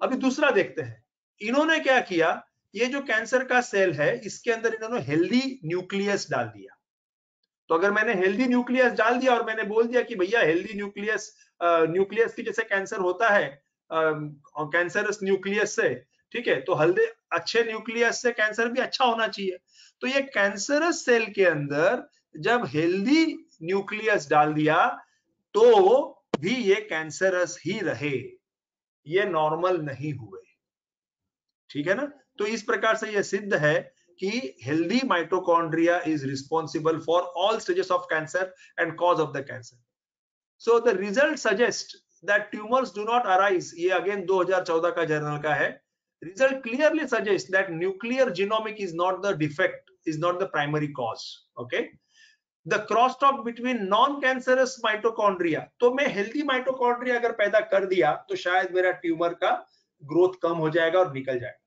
अभी दूसरा देखते हैं, इन्होंने क्या किया, ये जो कैंसर का सेल है इसके अंदर इन्होंने हेल्दी न्यूक्लियस डाल दिया। तो अगर मैंने हेल्दी न्यूक्लियस डाल दिया और मैंने बोल दिया कि भैया हेल्दी न्यूक्लियस, न्यूक्लियस की जैसे कैंसर होता है कैंसरस न्यूक्लियस से, ठीक है, तो हल्दे अच्छे न्यूक्लियस से कैंसर भी अच्छा होना चाहिए। तो ये कैंसरस सेल के अंदर जब हेल्दी न्यूक्लियस डाल दिया तो भी ये कैंसरस ही रहे, ये नॉर्मल नहीं हुए। ठीक है ना, तो इस प्रकार से यह सिद्ध है कि healthy mitochondria is responsible for all stages of cancer and cause of the cancer. So the result suggest that tumours do not arise, ये अगेन 2014 का जर्नल का है। Result clearly suggest that nuclear genomic is not the defect, is not the primary cause. Okay, the crosstalk between non cancerous mitochondria, तो मैं healthy mitochondria अगर पैदा कर दिया तो शायद मेरा ट्यूमर का ग्रोथ कम हो जाएगा और निकल जाएगा।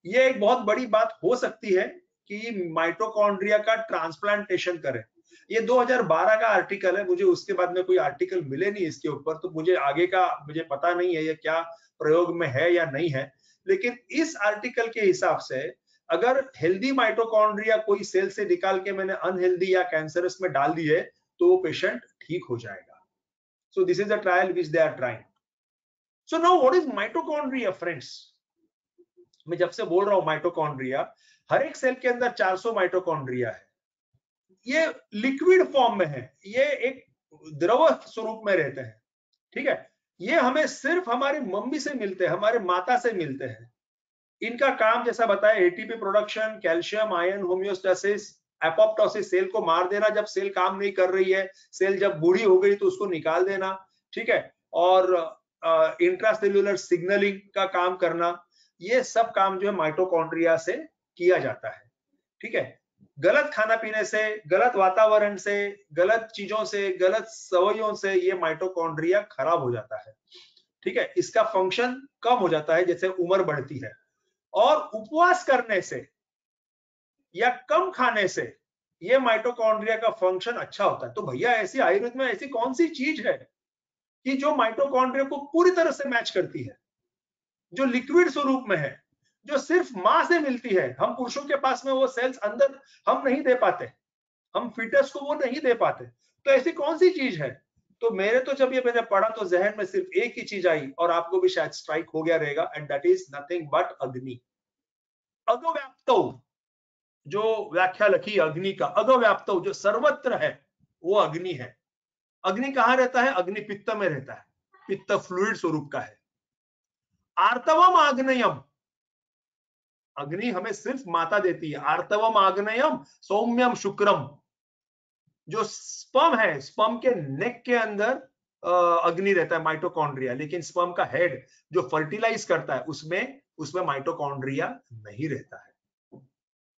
ये एक बहुत बड़ी बात हो सकती है कि माइटोकॉन्ड्रिया का ट्रांसप्लांटेशन करें। ये 2012 का आर्टिकल है, मुझे उसके बाद में कोई आर्टिकल मिले नहीं इसके ऊपर, तो मुझे आगे का मुझे पता नहीं है ये क्या प्रयोग में है या नहीं है। लेकिन इस आर्टिकल के हिसाब से अगर हेल्दी माइटोकॉन्ड्रिया कोई सेल से निकाल के मैंने अनहेल्दी या कैंसरस में डाल दिए तो वो पेशेंट ठीक हो जाएगा। So this is the trial which they are trying. So now what is mitochondria friends? मैं जब से बोल रहा हूं माइटोकॉन्ड्रिया, हर एक सेल के अंदर 400 माइटोकॉन्ड्रिया है। ये लिक्विड फॉर्म में है, ये एक द्रव स्वरूप में रहते हैं। ठीक है, ये हमें सिर्फ हमारी मम्मी से मिलते हैं, हमारे माता से मिलते हैं। इनका काम जैसा बताया ATP production, calcium ion homeostasis, apoptosis, cell को मार देना जब सेल काम नहीं कर रही है, सेल जब बूढ़ी हो गई तो उसको निकाल देना। ठीक है, और इंट्रासेल्युलर सिग्नलिंग का काम करना, ये सब काम जो है माइटोकॉन्ड्रिया से किया जाता है। ठीक है, गलत खाना पीने से, गलत वातावरण से, गलत चीजों से, गलत सवैयों से ये माइटोकॉन्ड्रिया खराब हो जाता है। ठीक है, इसका फंक्शन कम हो जाता है जैसे उम्र बढ़ती है। और उपवास करने से या कम खाने से ये माइटोकॉन्ड्रिया का फंक्शन अच्छा होता है। तो भैया ऐसी आयुर्वेद में ऐसी कौन सी चीज है कि जो माइटोकॉन्ड्रिया को पूरी तरह से मैच करती है, जो लिक्विड स्वरूप में है, जो सिर्फ मां से मिलती है। हम पुरुषों के पास में वो सेल्स अंदर हम नहीं दे पाते, हम फीटस को वो नहीं दे पाते। तो ऐसी कौन सी चीज है? तो मेरे तो जब ये मैंने पढ़ा तो जहन में सिर्फ एक ही चीज आई, और आपको भी शायद स्ट्राइक हो गया रहेगा, and that is nothing but अग्नि। अगव्याप्तो, जो व्याख्या लिखी अग्नि का, अगव्याप्तो जो सर्वत्र है वो अग्नि है। अग्नि कहां रहता है? अग्नि पित्त में रहता है, पित्त फ्लूइड स्वरूप का है। आर्तवम आग्नेयम, अग्नि हमें सिर्फ माता देती है। आर्तवम आग्नेयम सौम्यम शुक्रम, जो स्पर्म है, स्पर्म के नेक के अंदर अग्नि रहता है, माइटोकॉन्ड्रिया। लेकिन स्पर्म का हेड जो फर्टिलाइज करता है उसमें माइटोकॉन्ड्रिया नहीं रहता है।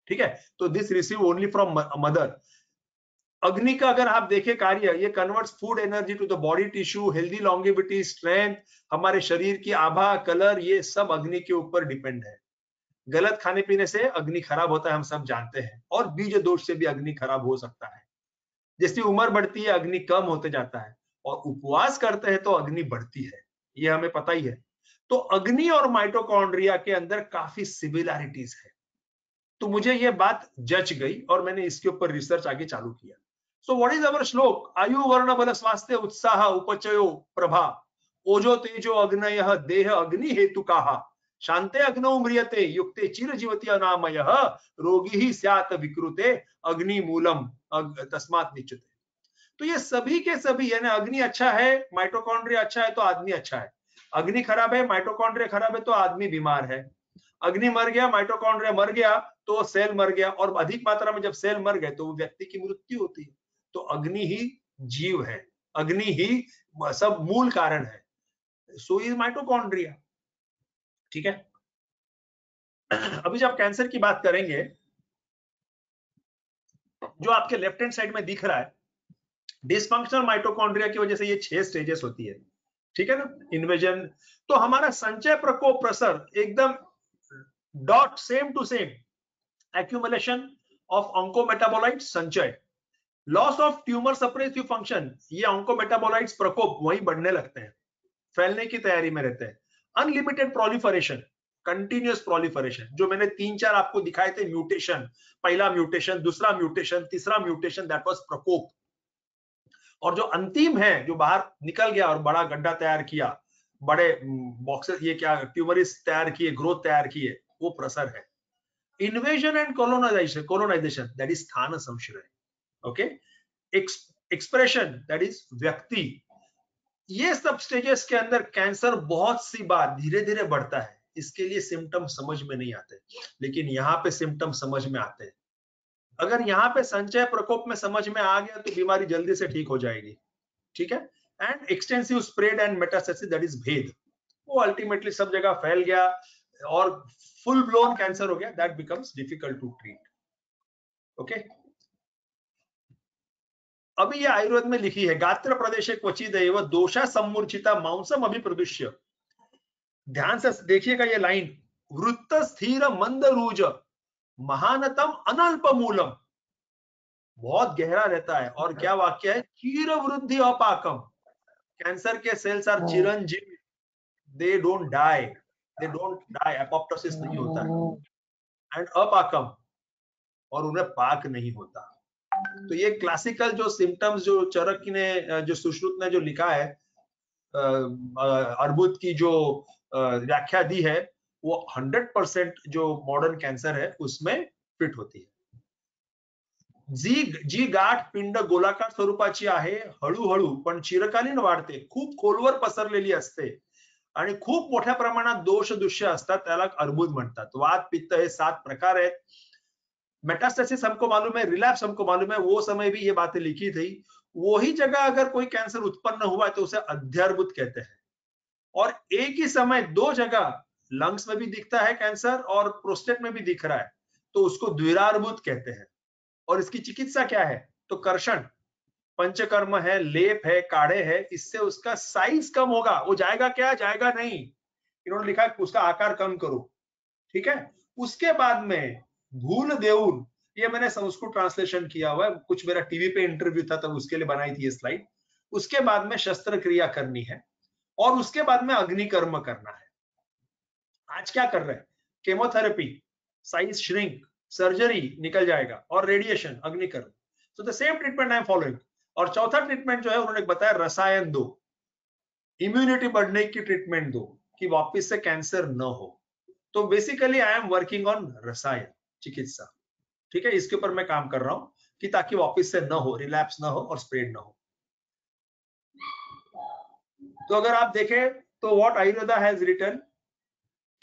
ठीक है, तो this receive only from mother. अग्नि का अगर आप देखें कार्य, ये converts food energy to the body tissue, healthy longevity, strength, हमारे शरीर की आभा, कलर, ये सब अग्नि के ऊपर डिपेंड है। गलत खाने पीने से अग्नि खराब होता है, हम सब जानते हैं, और बीज दोष से भी अग्नि खराब हो सकता है। जैसी उम्र बढ़ती है अग्नि कम होते जाता है, और उपवास करते हैं तो अग्नि बढ़ती है, ये हमें पता ही है। तो अग्नि और माइटोकॉन्ड्रिया के अंदर काफी सिमिलैरिटीज है। तो मुझे ये बात जच गई और मैंने इसके ऊपर रिसर्च आगे चालू किया। सो व्हाट इज अवर श्लोक? आयु वर्ण बल स्वास्थ्य उत्साह उपचयो प्रभा, ओजो तेजो अग्नयः देह अग्नि हेतु काहा, शांते अग्नौ म्रियते युक्ते चिर जीवति अनामयः, रोगी ही स्यात् विकृते अग्नि मूलम तस्मात् निच्यते। तो ये सभी के सभी, यानी अग्नि अच्छा है, माइटोकॉन्ड्रिया अच्छा है तो आदमी अच्छा है। अग्नि खराब है, माइटोकॉन्ड्रिया खराब है तो आदमी बीमार है। अग्नि मर गया, माइटोकॉन्ड्रिया मर गया तो सेल मर गया, और अधिक मात्रा में जब सेल मर गए तो वो व्यक्ति की मृत्यु होती है। तो अग्नि ही जीव है, अग्नि ही सब मूल कारण है। So is mitochondria. ठीक है, अभी जब कैंसर की बात करेंगे, जो आपके लेफ्ट हैंड साइड में दिख रहा है, डिसफंक्शनल माइटोकॉन्ड्रिया की वजह से ये 6 स्टेजेस होती है। ठीक है ना, इन्वेजन, तो हमारा संचय प्रकोप प्रसर एकदम dot same to same, accumulation of oncometabolite संचय, loss of tumour suppressive function, ये ऑन्कोमेटाबोलाइट्स प्रकोप वही बढ़ने लगते हैं, फैलने की तैयारी में रहते हैं। अनलिमिटेड प्रोलिफरेशन, कंटिन्यूअस प्रोलिफरेशन, जो मैंने 3-4 आपको दिखाए थे म्यूटेशन, पहला म्यूटेशन, दूसरा म्यूटेशन, तीसरा म्यूटेशन, दैट वाज प्रकोप। और जो अंतिम है, जो बाहर निकल गया और बड़ा गड्ढा तैयार किया, बड़े बॉक्सेस, ये क्या ट्यूमरिस तैयार किए, ग्रोथ तैयार किए, वो प्रसर है। Invasion and colonization that is स्थान संश्रय। ओके, एक्सप्रेशन दैट इज व्यक्ति। ये सब स्टेजेस के अंदर कैंसर बहुत सी बार धीरे धीरे बढ़ता है, इसके लिए सिम्टम समझ में नहीं आते, लेकिन यहाँ पे सिम्टम समझ में आते हैं। अगर यहाँ पे संचय प्रकोप में समझ में आ गया तो बीमारी जल्दी से ठीक हो जाएगी। ठीक है, and extensive spread and metastasis that is भेद, वो अल्टीमेटली सब जगह फैल गया और फुल ब्लोन कैंसर हो गया, that becomes difficult to treat. Okay, अभी ये आयुर्वेद में लिखी है, गात्र प्रदेश क्वचिदेव दोषा सम्मूर्छिता मांसम अभिप्रदुष्य। ध्यान से देखिएगा ये लाइन, वृत्त स्थिर मंदरूज महानतम अनल्प मूलम, बहुत गहरा रहता है। और क्या वाक्य है? चीर वृद्धि अपाकम, कैंसर के सेल्स आर चिरंजीव, दे डोंट डाई, एपोप्टोसिस नहीं होता है, एंड अपाकम, और उन्हें पाक नहीं होता। तो ये क्लासिकल जो सिम्टम्स जो चरक ने, जो सुश्रुत ने जो लिखा है, अर्बुद की जो व्याख्या दी है, वो 100% जो मॉडर्न कैंसर है उसमें फिट होती है। जी गाठ पिंड गोलाकार स्वरूपाची आहे, हळूहळू पण चिरकालीन वाढते, खूप खोलवर पसरलेली असते आणि खूप मोठ्या प्रमाणात दोष दुष्य असतात, त्याला अर्बुद म्हणतात। वात पित्त हे 7 प्रकार आहेत। मेटास्टेसिस हमको मालूम है, रिलैप्स हमको मालूम है, वो समय भी ये बातें लिखी थी। वही जगह अगर कोई कैंसर उत्पन्न हुआ है तो उसे अध्यर्बुद कहते हैं। और एक ही समय 2 जगह, लंग्स में भी दिखता है कैंसर और प्रोस्टेट में भी दिख रहा है, तो उसको द्विरार्बुद कहते हैं। और इसकी चिकित्सा क्या है? तो कर्षण, पंचकर्म है, लेप है, काढ़े है, इससे उसका साइज कम होगा। वो जाएगा क्या? जाएगा नहीं, इन्होंने लिखा है उसका आकार कम करो। ठीक है, उसके बाद में भूल देऊन ये मैंने संस्कृत ट्रांसलेशन किया हुआ है, कुछ मेरा टीवी पे इंटरव्यू था तब उसके लिए बनाई थी ये स्लाइड। उसके बाद में शस्त्र क्रिया करनी है और उसके बाद में अग्निकर्म करना है। आज क्या कर रहे हैं? केमोथेरेपी, साइज श्रिंक, सर्जरी निकल जाएगा और रेडिएशन, अग्निकर्म। So the same treatment I am following. और चौथा ट्रीटमेंट जो है उन्होंने बताया रसायन दो, इम्यूनिटी बढ़ने की ट्रीटमेंट दो कि वापस से कैंसर न हो। तो basically I am working on रसायन चिकित्सा, ठीक है, इसके ऊपर मैं काम कर रहा हूं कि ताकि वापस से न हो, रिलैप्स न हो और स्प्रेड न हो। तो अगर आप देखें तो व्हाट आयुर्वेदा हैज रिटन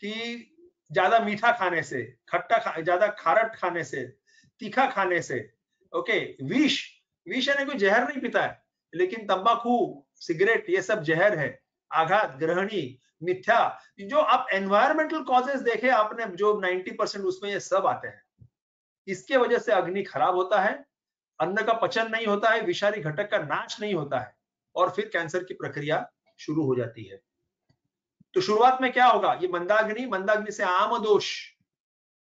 कि ज्यादा मीठा खाने से, ज्यादा खारट खाने से, तीखा खाने से, ओके, विष यानी कोई जहर नहीं पीता है, लेकिन तंबाकू, सिगरेट ये सब जहर है, आघात, ग्रहणी, मिथ्या, जो आप एनवायरमेंटल कॉजेस देखे आपने जो 90% उसमें ये सब आते हैं। इसके वजह से अग्नि खराब होता है, अन्न का पचन नहीं होता है, विषारी घटक का नाश नहीं होता है और फिर कैंसर की प्रक्रिया शुरू हो जाती है। तो शुरुआत में क्या होगा? ये मंदाग्नि से आम दोष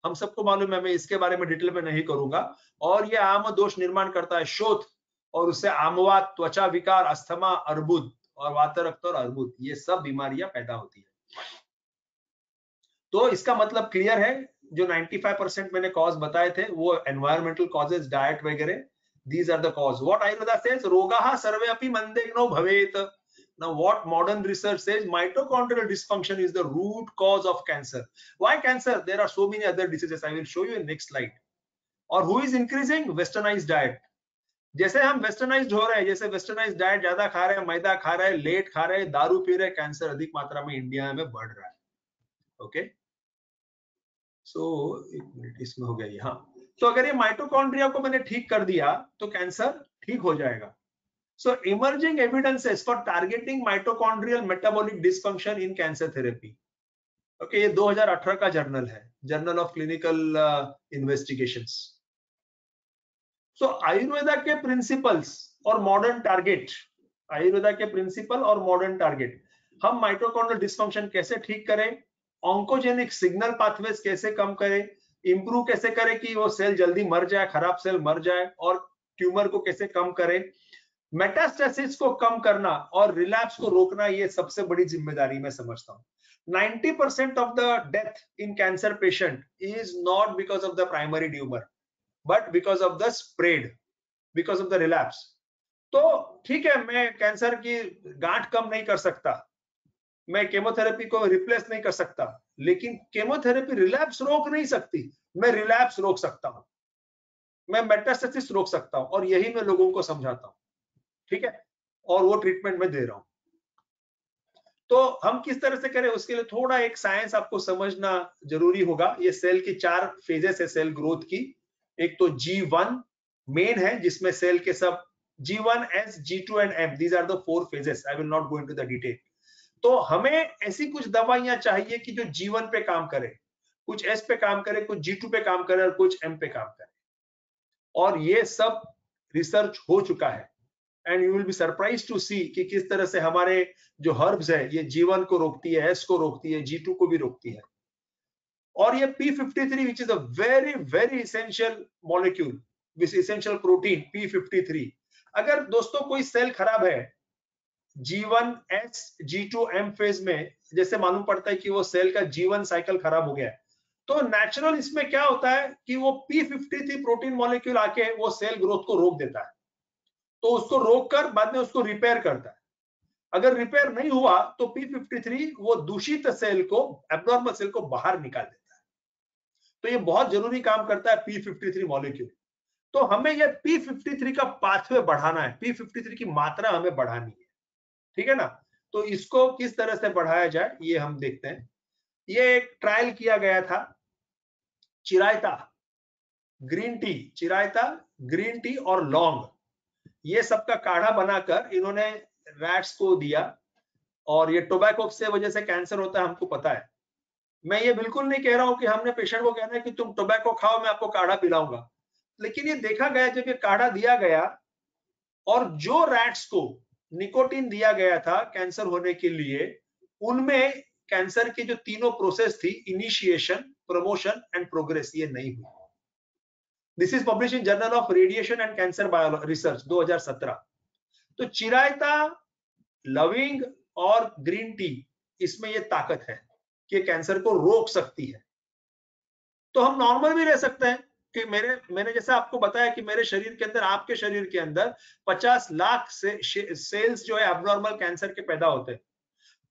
हम सबको मालूम है, मैं इसके बारे में डिटेल में नहीं करूंगा। और ये आम दोष निर्माण करता है शोथ, और उससे आमवात, त्वचा विकार, अस्थमा, अर्बुद और वातरक्त और अर्बुद, ये सब बीमारियां पैदा होती है। तो इसका मतलब क्लियर है, जो 95% मैंने कॉज बताए थे वो एनवायरमेंटल कॉजेस, डाइट वगैरह, these are the cause. What Ayurveda says, रोगाः सर्वे अपि मंदेग्नो भवेत। Now what modern research says, mitochondrial dysfunction is the root cause of cancer. Why cancer? There are so many other diseases. I will show you in next slide. और who is increasing? Westernized diet. जैसे हम westernised हो रहे हैं, जैसे westernised diet ज्यादा खा रहे हैं, मैदा खा रहे हैं, लेट खा रहे हैं, दारू पी रहे हैं, कैंसर अधिक मात्रा में इंडिया में बढ़ रहा है। ओके, सो एक मिनट, इसमें हो गया ये। हाँ, तो अगर ये माइटोकॉन्ड्रिया को मैंने ठीक कर दिया तो कैंसर ठीक हो जाएगा। So emerging evidences for targeting mitochondrial metabolic dysfunction in cancer therapy. Okay, ये 2018 का जर्नल है, जर्नल ऑफ क्लिनिकल इन्वेस्टिगेशंस। सो आयुर्वेदा के प्रिंसिपल्स और मॉडर्न टारगेट, आयुर्वेदा के प्रिंसिपल और मॉडर्न टारगेट, हम माइटोकॉन्ड्रियल डिस्फंक्शन कैसे ठीक करें, ऑन्कोजेनिक सिग्नल पाथवेज कैसे कम करें, इंप्रूव कैसे करें कि वो सेल जल्दी मर जाए, खराब सेल मर जाए, और ट्यूमर को कैसे कम करें, मेटास्टेसिस को कम करना और रिलैप्स को रोकना, ये सबसे बड़ी जिम्मेदारी मैं समझता हूँ। 90% of the death in cancer patient is not because of the primary tumour but because of the spread, because of the relapse. तो ठीक है, मैं कैंसर की गांठ कम नहीं कर सकता, मैं केमोथेरेपी को रिप्लेस नहीं कर सकता, लेकिन केमोथेरेपी रिलैप्स रोक नहीं सकती। मैं रिलैप्स रोक सकता हूं, मैं मेटास्टेसिस रोक सकता हूं, और यही मैं लोगों को समझाता हूं, ठीक है, और वो ट्रीटमेंट में दे रहा हूं। तो हम किस तरह से करें, उसके लिए थोड़ा एक साइंस आपको समझना जरूरी होगा। ये सेल की 4 फेजेस है सेल ग्रोथ की। एक तो G1 मेन है, जिसमें सेल के सब G1, S, G2 and M, these are the 4 phases. I will not go into the detail. तो हमें ऐसी कुछ दवाइयां चाहिए कि जो G1 पे काम करे, कुछ S पे काम करे, कुछ G2 पे काम करे और कुछ M पे काम करे। और ये सब रिसर्च हो चुका है, and you will be surprise to see कि किस तरह से हमारे जो हर्ब्स है, ये G1 को रोकती है, S को रोकती है, G2 को भी रोकती है। और ये P53 which is a very very essential molecule, which essential protein P53। अगर दोस्तों कोई सेल खराब है G1, S, G2, M phase में, जैसे मालूम पड़ता है कि वो सेल का G1 साइकिल खराब हो गया है, तो नेचुरल इसमें क्या होता है कि वो P53 प्रोटीन मॉलिक्यूल आके वो सेल ग्रोथ को रोक देता है, तो उसको रोककर बाद में उसको रिपेयर करता है। अगर रिपेयर नहीं हुआ तो P53 वो दूषित सेल को, एब्नॉर्मल सेल को बाहर निकाल देता है। तो ये बहुत जरूरी काम करता है P53 मॉलिक्यूल। तो हमें ये P53 का पाथवे बढ़ाना है, P53 की मात्रा हमें बढ़ानी है, ठीक है ना। तो इसको किस तरह से बढ़ाया जाए ये हम देखते हैं। ये एक ट्रायल किया गया था, चिरायता ग्रीन टी, चिरायता ग्रीन टी और लौंग, ये सबका काढ़ा बनाकर इन्होंने रैट्स को दिया। और ये टोबैको से वजह से कैंसर होता है, हमको पता है। मैं ये बिल्कुल नहीं कह रहा हूं कि हमने पेशेंट को कहना है कि तुम टोबैको खाओ, मैं आपको काढ़ा पिलाऊंगा, लेकिन ये देखा गया जब ये काढ़ा दिया गया और जो रैट्स को निकोटीन दिया गया था कैंसर होने के लिए, उनमें कैंसर की जो तीनों प्रोसेस थी, इनिशिएशन, प्रमोशन एंड प्रोग्रेस, ये नहीं हुई। This is publish in journal of radiation and cancer biology research 2017। तो चिरायता, लविंग और ग्रीन टी, इसमें ये ताकत है कि कैंसर को रोक सकती है। तो हम नॉर्मल भी रह सकते हैं कि मैंने जैसा आपको बताया कि मेरे शरीर के अंदर, आपके शरीर के अंदर 50 लाख सेल्स जो है एब्नॉर्मल कैंसर के पैदा होते हैं।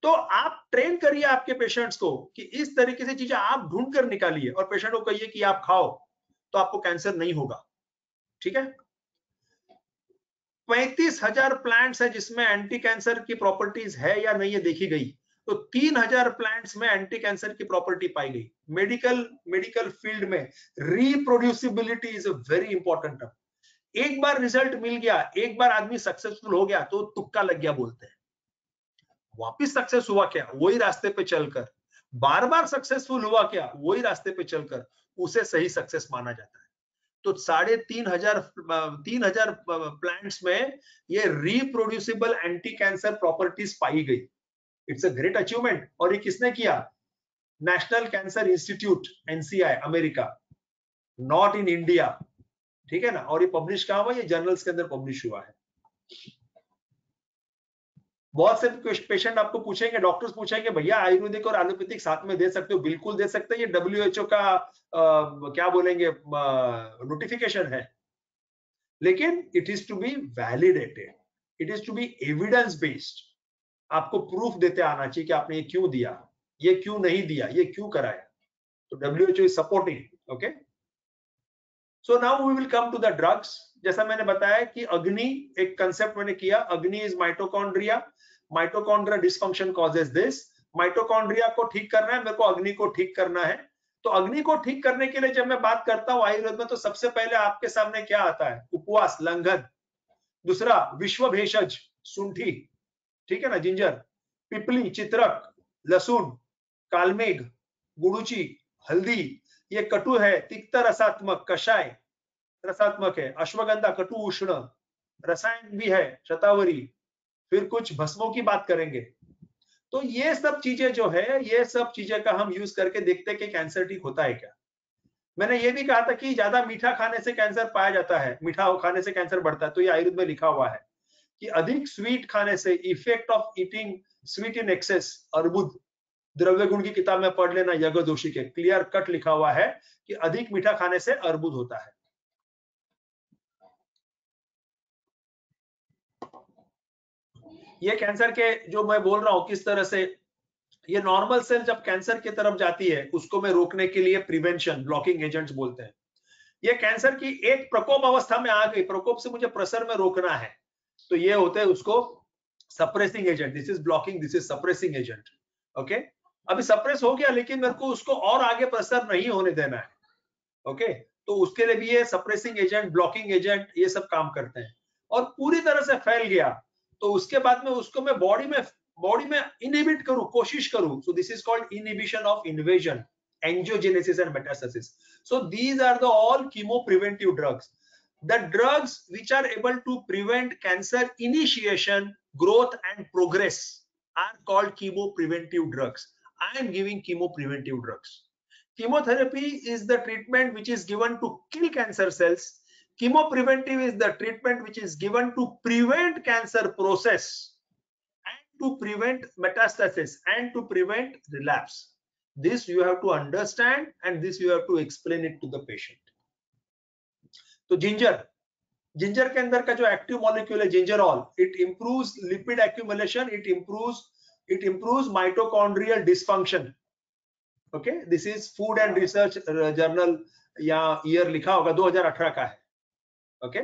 तो आप ट्रेन करिए आपके पेशेंट्स को कि इस तरीके से चीजें आप ढूंढ कर निकालिए और पेशेंट को कहिए कि आप खाओ तो आपको कैंसर नहीं होगा। ठीक है। 35,000 प्लांट्स है जिसमें एंटी कैंसर की प्रॉपर्टीज है या नहीं है देखी गई। तो 3,000 प्लांट्स में एंटी कैंसर की प्रॉपर्टी पाई गई। मेडिकल फील्ड में reproducibility is a very important term. एक बार रिजल्ट मिल गया, एक बार आदमी सक्सेसफुल हो गया तो तुक्का लग गया बोलते हैं। वापिस सक्सेस हुआ क्या, वही रास्ते पे चलकर, बार बार सक्सेसफुल हुआ क्या, वही रास्ते पे चलकर, उसे सही सक्सेस माना जाता है। तो 3,500 प्लांट्स में ये रिप्रोड्यूसिबल एंटी कैंसर प्रॉपर्टीज पाई गई। It's a great achievement. और ये किसने किया? National cancer institute, NCI, America, not in India. ठीक है ना। और ये पब्लिश कहां हुआ? ये जर्नल्स के अंदर पब्लिश हुआ है। बहुत से पेशेंट आपको पूछेंगे, डॉक्टर्स पूछेंगे, भैया आयुर्वेदिक और एलोपैथिक साथ में दे सकते हो? बिल्कुल दे सकते हैं। ये WHO का क्या बोलेंगे नोटिफिकेशन है, लेकिन it is to be validated, it is to be evidence based. आपको प्रूफ देते आना चाहिए कि आपने ये क्यों दिया, ये क्यों नहीं दिया, ये क्यों कराया। तो WHO is supporting. Okay, so now we will come to the drugs. जैसा मैंने बताया कि अग्नि एक कंसेप्ट मैंने किया, अग्नि is mitochondria, mitochondria dysfunction causes this. Mitochondria को ठीक करना है, मेरे को अग्नि को ठीक करना है। तो अग्नि को ठीक करने के लिए जब मैं बात करता हूं आयुर्वेद में, तो सबसे पहले आपके सामने क्या आता है? उपवास, लंघन। दूसरा विश्व भेषज, सुंठी, ठीक है ना, जिंजर, पिपली, चित्रक, लहसुन, कालमेघ, गुड़ुची, हल्दी, ये कटु है, तिक्त रसात्मक, कषाय रसात्मक है, अश्वगंधा कटु उष्ण, रसायन भी है, शतावरी, फिर कुछ भस्मों की बात करेंगे। तो ये सब चीजें जो है, ये सब चीजें का हम यूज करके देखते हैं कि कैंसर ठीक होता है क्या। मैंने ये भी कहा था कि ज्यादा मीठा खाने से कैंसर पाया जाता है, मीठा खाने से कैंसर बढ़ता है। तो ये आयुर्वेद में लिखा हुआ है कि अधिक स्वीट खाने से, effect of eating sweet in excess, अर्बुद। द्रव्य गुण की किताब में पढ़ लेना, यज्ञ जोशी के, क्लियर कट लिखा हुआ है कि अधिक मीठा खाने से अर्बुद होता है। ये कैंसर के जो मैं बोल रहा हूं किस तरह से, ये नॉर्मल सेल जब कैंसर की तरफ जाती है उसको मैं रोकने के लिए प्रिवेंशन, ब्लॉकिंग एजेंट्स बोलते हैं। ये कैंसर की एक प्रकोप अवस्था में आ गई, प्रकोप से मुझे प्रसर में रोकना है, तो ये होते हैं उसको suppressing agent. This is blocking, this is suppressing agent. Okay, अभी सप्रेस हो गया लेकिन मेरे को उसको और आगे प्रसर नहीं होने देना है। ओके, तो उसके लिए भी ये सप्रेसिंग एजेंट, ब्लॉकिंग एजेंट, ये सब काम करते हैं। और पूरी तरह से फैल गया तो उसके बाद में उसको मैं बॉडी में इनहिबिट करूं, कोशिश करूं। सो this is called inhibition of invasion, angiogenesis and metastasis. So these are the all chemopreventive drugs. The drugs which are able to prevent cancer initiation, growth and progress are called chemopreventive drugs. I am giving chemopreventive drugs. Chemotherapy is the treatment which is given to kill cancer cells. Chemopreventive is the treatment which is given to prevent cancer process and to prevent metastasis and to prevent relapse. This you have to understand and this you have to explain it to the patient. तो ginger के अंदर का जो active molecule है gingerol, it improves lipid accumulation, it improves mitochondrial dysfunction. Okay, this is food and research journal, या year लिखा होगा 2018 का है। Okay,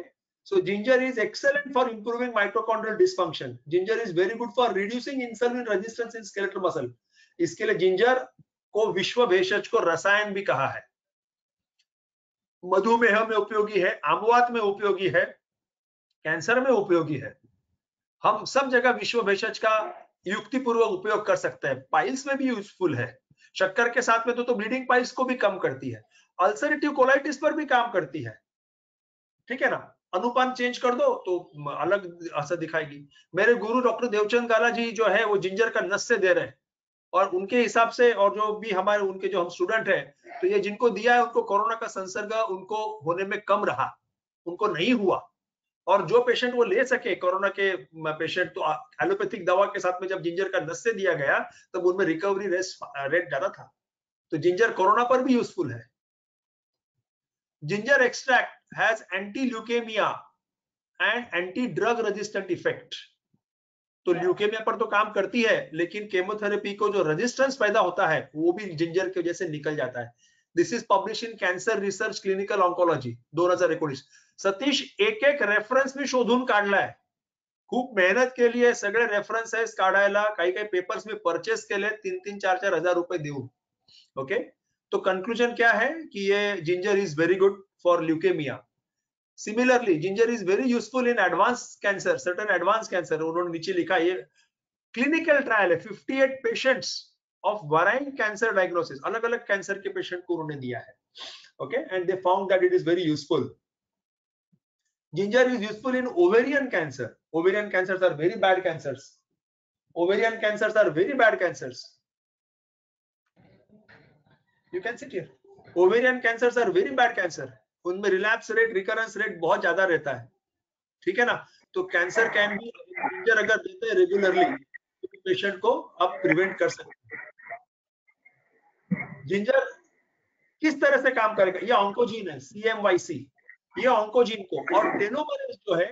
so ginger is excellent for improving mitochondrial dysfunction. Ginger is very good for reducing insulin resistance in skeletal muscle. इसके लिए ginger को विश्व भेषज को रसायन भी कहा है। मधुमेह में उपयोगी है, आमवात में उपयोगी है, कैंसर में उपयोगी है। हम सब जगह विश्व भेषज का युक्तिपूर्वक उपयोग कर सकते हैं। पाइल्स में भी यूजफुल है, शक्कर के साथ में तो ब्लीडिंग पाइल्स को भी कम करती है, अल्सरेटिव कोलाइटिस पर भी काम करती है। ठीक है ना, अनुपान चेंज कर दो तो अलग असर दिखाएगी। मेरे गुरु डॉक्टर देवचंद गाला जी जो है वो जिंजर का नस्य दे रहे हैं, और उनके हिसाब से, और जो भी हमारे उनके जो हम स्टूडेंट हैं, तो ये जिनको दिया है उनको कोरोना का संसर्ग उनको होने में कम रहा, उनको नहीं हुआ। और जो पेशेंट वो ले सके कोरोना के पेशेंट, तो एलोपैथिक दवा के साथ में जब जिंजर का नस्य दिया गया तब उनमें रिकवरी रेट ज्यादा था। तो जिंजर कोरोना पर भी यूजफुल है। Ginger extract has anti leukaemia and anti drug resistant effect. तो ल्यूकेमिया पर तो काम करती है, लेकिन केमोथेरेपी को जो रेजिस्टेंस पैदा होता है वो भी जिंजर की वजह से निकल जाता है। This is publish in cancer research clinical oncology 2019। Satish एक एक रेफरन्स मी शोधून काढलाय, खूप मेहनत केली आहे, सगळे रेफरन्सेस काढायला, काही काही पेपर्स मी परचेस केले 3-3, 4-4 हजार रुपये देऊन। ओके, तो कंक्लूजन क्या है कि ये ginger is very good for leukaemia. Similarly ginger is very useful in advance cancer, certain advance cancer. उन्होंने नीचे लिखा, ये क्लिनिकल ट्रायल है, 58 पेशेंट्स ऑफ वराइन कैंसर डायग्नोसिस, अलग अलग कैंसर के पेशेंट को उन्होंने दिया है। Okay, and they found that it is very useful. Ginger is useful in ovarian cancer. Ovarian cancers are very bad cancers. Ovarian cancers are very bad cancers. You can sit here. Ovarian cancers are very bad cancer. उनमें relapse rate, recurrence rate बहुत ज्यादा रहता है, ठीक है ना। तो cancer can be, ginger अगर देते हैं रेगुलरली तो पेशेंट को आप प्रिवेंट कर सकते हैं। जिंजर किस तरह से काम करेगा? ये ऑन्कोजीन है, CMYC, ये ऑन्कोजीन को, और टेलोमेरेज जो है,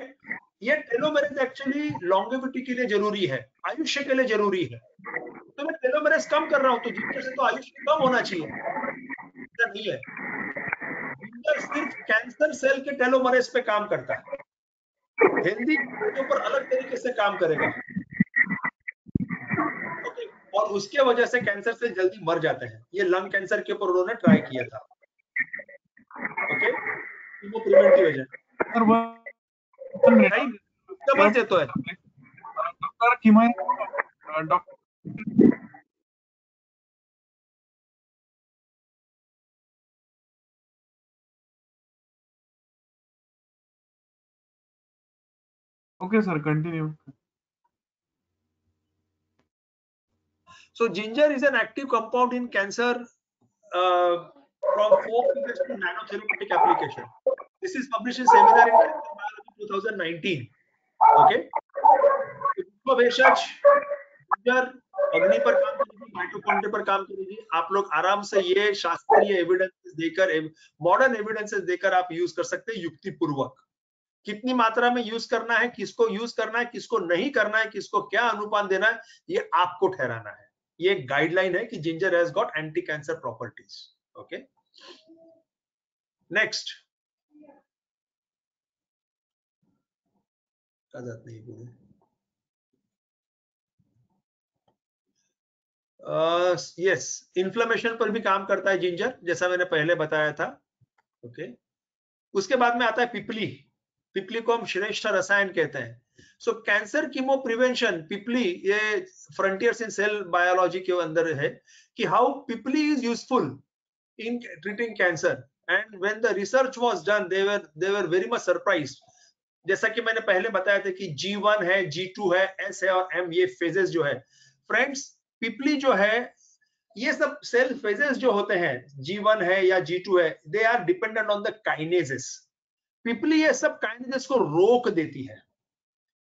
ये टेलोमेरेज एक्चुअली लॉन्गेविटी के लिए जरूरी है, आयुष्य के लिए जरूरी है। तो मैं टेलोमेरेज कम कर रहा हूं, तो जिंजर से तो आयुष्य कम होना चाहिए, ऐसा नहीं है। जिंजर सिर्फ कैंसर सेल के टेलोमेरेज पे काम करता है, हेल्दी के ऊपर अलग तरीके से काम करेगा। ओके, और उसके वजह से कैंसर से जल्दी मर जाते हैं। ये लंग कैंसर के ऊपर उन्होंने ट्राई किया था। ओके, वो प्रिवेंटिव एजेंट नहीं डबल देता है डॉक्टर किमान doctor okay sir, continue. So ginger is an active compound in cancer from 4 figures to nanotherapeutic application. This is published in Seminar in Cancer Biology 2019. Okay. भेषज ginger अग्नि पर काम करेगी, mitochondria पर काम करेगी। आप लोग आराम से ये शास्त्रीय एविडेंसेस देकर, मॉडर्न एविडेंसेस देकर आप यूज कर सकते हैं युक्ति पूर्वक। कितनी मात्रा में यूज करना है, किसको यूज करना है, किसको नहीं करना है, किसको क्या अनुपात देना है, ये आपको ठहराना है। ये एक गाइडलाइन है कि ginger has got anti cancer properties. Okay, next नहीं बोले। यस, इन्फ्लेमेशन पर भी काम करता है जिंजर, जैसा मैंने पहले बताया था। ओके, उसके बाद में आता है पिपली। पिपली को हम श्रेष्ठ रसायन कहते हैं। सो कैंसर कीमो प्रिवेंशन, पिपली, ये फ्रंटियर्स इन सेल बायोलॉजी के अंदर है कि how Pipli is useful in treating cancer. And when the research was done they were very much surprised. जैसा कि मैंने पहले बताया था कि G1 है, G2 है, S है और M, ये फेजेस जो है। फ्रेंड्स, पिपली जो है, ये सब सेल फेजेस जो होते हैं, G1 है या G2 है, they are dependent on the kinases. Pippali ये सब काइनेजेस को रोक देती है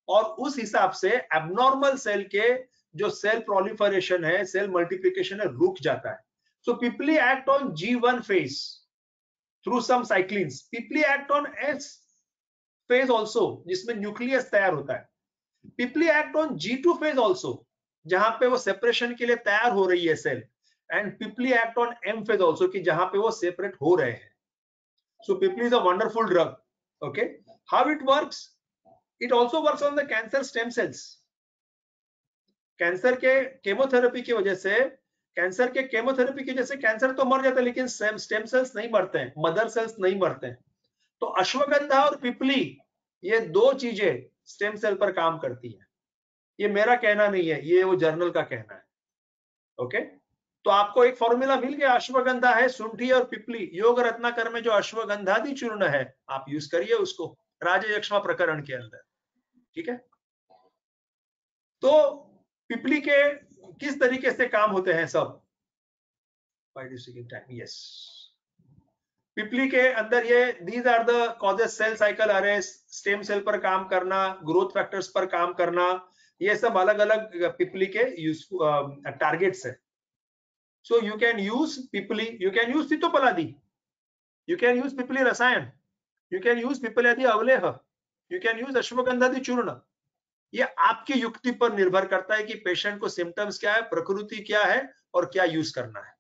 और उस हिसाब से एबनॉर्मल सेल के जो सेल प्रोलिफरेशन है, सेल मल्टीप्लिकेशन है, रुक जाता है। So pippali act on G1 phase through some cyclins. Pippali act on S phase also, जिसमें न्यूक्लियस तैयार होता है। Pippali act on G2 phase also, जहां पे वो सेपरेशन के लिए तैयार हो रही है cell. And pippali act on M phase also, कि जहां पे वो सेपरेट हो रहे हैं। So pippali is a wonderful drug. Okay, how it works? It also works on the cancer stem cells. Cancer के केमोथेरेपी की वजह से, कैंसर तो मर जाता है, लेकिन स्टेम सेल्स नहीं मरते हैं, मदर सेल्स नहीं मरते हैं। तो अश्वगंधा और पिपली, ये दो चीजें स्टेम सेल पर काम करती है। ये मेरा कहना नहीं है, ये वो जर्नल का कहना है। ओके, तो आपको एक फॉर्मूला मिल गया, अश्वगंधा है, शुंठी और पिपली। योग रत्नाकर में जो अश्वगंधादि चूर्ण है, आप यूज करिए उसको राजयक्ष्मा प्रकरण के अंदर, ठीक है। तो पिपली के किस तरीके से काम होते हैं सब? यस, पिपली के अंदर ये these are the causes, cell cycle arrest, stem cell पर काम करना, ग्रोथ फैक्टर्स पर काम करना, ये सब अलग अलग पिपली के टारगेट्स है. So you can use pippali, you can use Sitopaladi, you can use pippali rasayan, you can use Pippaladi avaleh, you can use Ashwagandhadi churna. ये आपकी युक्ति पर निर्भर करता है कि पेशेंट को सिम्टम्स क्या है, प्रकृति क्या है और क्या यूज करना है.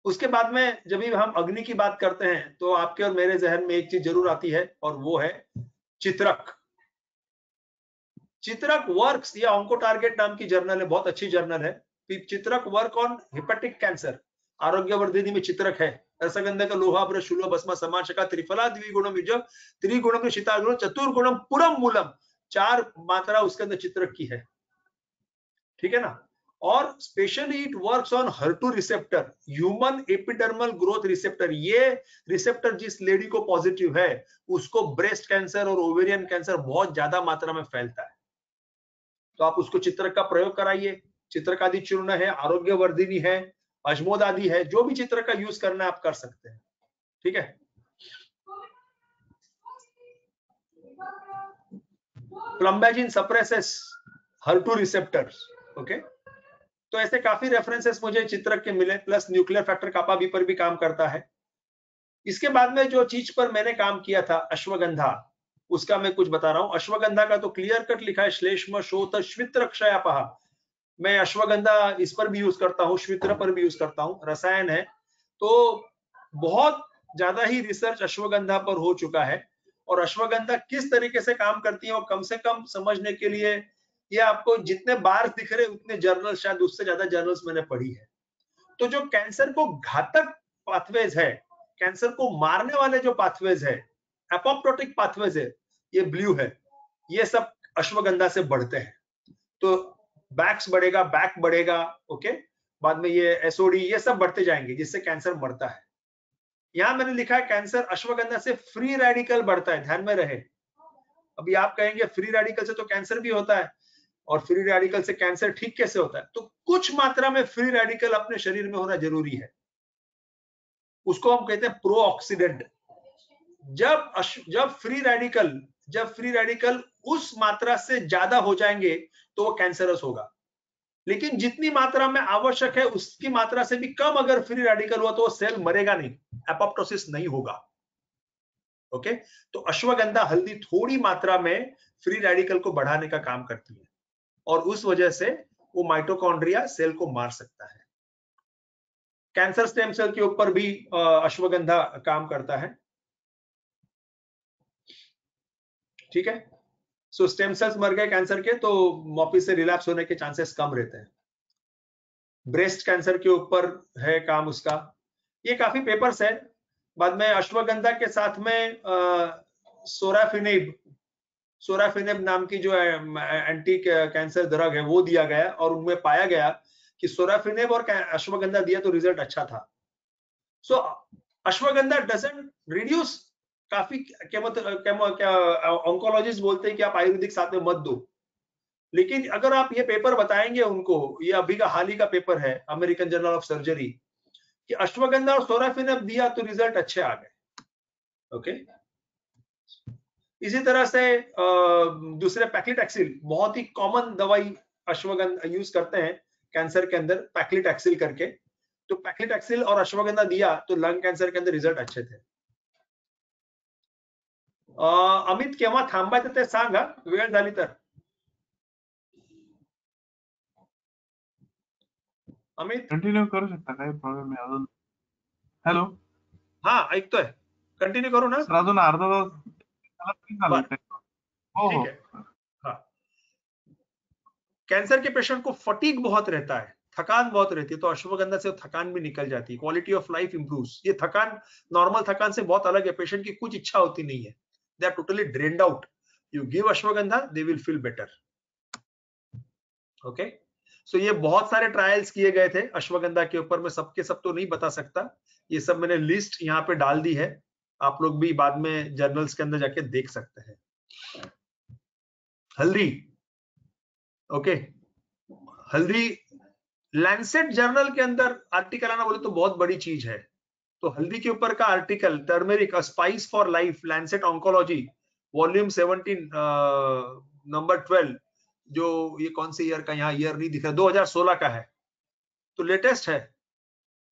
उसके बाद में जब भी हम अग्नि की बात करते हैं तो आपके और मेरे जहन में एक चीज जरूर आती है और वो है चित्रक. चित्रक वर्क्स, या ऑन्को टारगेट नाम की जर्नल है, बहुत अच्छी जर्नल है. चित्रक work on hepatic cancer. Arogyavardhini में चित्रक है. रसगंधक लोहाभ्र शूल भस्म समाशका त्रिफला द्विगुणम युज त्रिगुणम शीतागुण चतुर्गुणम पुरम मूलम. 4 मात्रा उसके अंदर चित्रक की है. ठीक है ना. और specially it works on HER2 receptor, human epidermal growth receptor. ये रिसेप्टर जिस लेडी को पॉजिटिव है उसको ब्रेस्ट कैंसर और ओवेरियन कैंसर बहुत ज्यादा मात्रा में फैलता है. तो आप उसको चित्रक का प्रयोग कराइए. चित्रक आदि चूर्ण है, आरोग्यवर्धिनी है, अजमोद आदि है, जो भी चित्रक का यूज करना है आप कर सकते हैं. ठीक है. प्लम्बाजिन सप्रेसेस HER2 रिसेप्टर्स. ओके, तो ऐसे काफी रेफरेंसेस मुझे चित्रक के मिले, plus nuclear factor kappa B पर भी काम करता है. इसके बाद में जो चीज पर मैंने काम किया था अश्वगंधा, उसका मैं कुछ बता रहा हूं. अश्वगंधा का तो क्लियर कट लिखा है, श्लेष्म शोथ श्वित्र क्षयापह. मैं अश्वगंधा इस पर भी यूज करता हूँ, श्वित्र पर भी यूज करता हूँ. रसायन है तो बहुत ज्यादा ही रिसर्च अश्वगंधा पर हो चुका है. और अश्वगंधा किस तरीके से काम करती है और कम से कम समझने के लिए ये आपको जितने बार दिख रहे उतने जर्नल, शायद उससे ज्यादा जर्नल्स मैंने पढ़ी है. तो जो कैंसर को घातक पाथवेज है, कैंसर को मारने वाले जो पाथवेज है, एपोप्टोटिक पाथवेज है, ये ब्लू है, ये सब अश्वगंधा से बढ़ते हैं. तो बैक्स बढ़ेगा, बैक बढ़ेगा. ओके, बाद में ये एसओडी, ये सब बढ़ते जाएंगे जिससे कैंसर मरता है. यहां मैंने लिखा है कैंसर अश्वगंधा से फ्री रेडिकल बढ़ता है. ध्यान में रहे. अभी आप कहेंगे फ्री रेडिकल से तो कैंसर भी होता है और फ्री रेडिकल से कैंसर ठीक कैसे होता है? तो कुछ मात्रा में फ्री रेडिकल अपने शरीर में होना जरूरी है. उसको हम कहते हैं प्रो ऑक्सीडेंट. जब फ्री रेडिकल उस मात्रा से ज्यादा हो जाएंगे तो वो कैंसरस होगा. लेकिन जितनी मात्रा में आवश्यक है उसकी मात्रा से भी कम अगर फ्री रेडिकल हुआ तो वो सेल मरेगा नहीं, एपोप्टोसिस नहीं होगा. ओके, तो अश्वगंधा हल्दी थोड़ी मात्रा में फ्री रेडिकल को बढ़ाने का काम करती है और उस वजह से वो माइटोकॉन्ड्रिया सेल को मार सकता है. कैंसर स्टेम सेल के ऊपर भी अश्वगंधा काम करता है. ठीक है. सो स्टेम सेल्स मर गए कैंसर के तो वापिस से रिलैप्स होने के चांसेस कम रहते हैं. ब्रेस्ट कैंसर के ऊपर है काम उसका. ये काफी पेपर्स है. बाद में अश्वगंधा के साथ में सोराफिनेब नाम की जो एंटी कैंसर ड्रग है वो दिया गया और उनमें पाया गया कि सोराफिनेब और अश्वगंधा दिया तो रिजल्ट अच्छा था. सो अश्वगंधा डजंट रिड्यूस. काफी ऑन्कोलॉजिस्ट बोलते हैं कि आप आयुर्वेदिक साथ में मत दो, लेकिन अगर आप ये पेपर बताएंगे उनको, ये अभी का हाल ही का पेपर है अमेरिकन जर्नल ऑफ सर्जरी, कि अश्वगंधा और सोराफिनेब दिया तो रिजल्ट अच्छे आ गए. ओके, इसी तरह से दूसरे पैक्लिटैक्सिल, बहुत ही कॉमन दवाई अश्वगंधा यूज करते हैं कैंसर के अंदर, पैक्लिटैक्सिल करके. तो पैक्लिटैक्सिल और अश्वगंधा दिया तो लंग कैंसर के अंदर रिजल्ट अच्छे थे. अमित केव्हा थांबायचं ते सांगा, वेळ झाली तर. अमित कंटिन्यू करू शकता, काही प्रॉब्लेम नाही. अजून हॅलो, हा ऐकतोय, कंटिन्यू करू ना. सर अजून अर्धा तास. हो ठीक हो. है. हाँ, कैंसर के पेशेंट को फटीग बहुत रहता है, थकान बहुत रहती है, तो अश्वगंधा से थकान भी निकल जाती है, क्वालिटी ऑफ लाइफ इंप्रूव्स. ये थकान नॉर्मल थकान से बहुत अलग है. पेशेंट की कुछ इच्छा होती नहीं है, they are totally drained out. You give ashwagandha, they will feel better. Okay, so ये बहुत सारे ट्रायल्स किए गए थे अश्वगंधा के ऊपर. मैं सबके सब तो नहीं बता सकता, ये सब मैंने लिस्ट यहाँ पे डाल दी है. आप लोग भी बाद में जर्नल्स के अंदर जाके देख सकते हैं. हल्दी, ओके, हल्दी लैंसेट जर्नल के अंदर आर्टिकल आना बोले तो बहुत बड़ी चीज है। तो हल्दी के ऊपर का article, turmeric a spice for life, Lancet oncology volume 17 number 12, जो ये कौन से ईयर का, यहाँ ईयर नहीं दिख रहा, 2016 का है, तो लेटेस्ट है।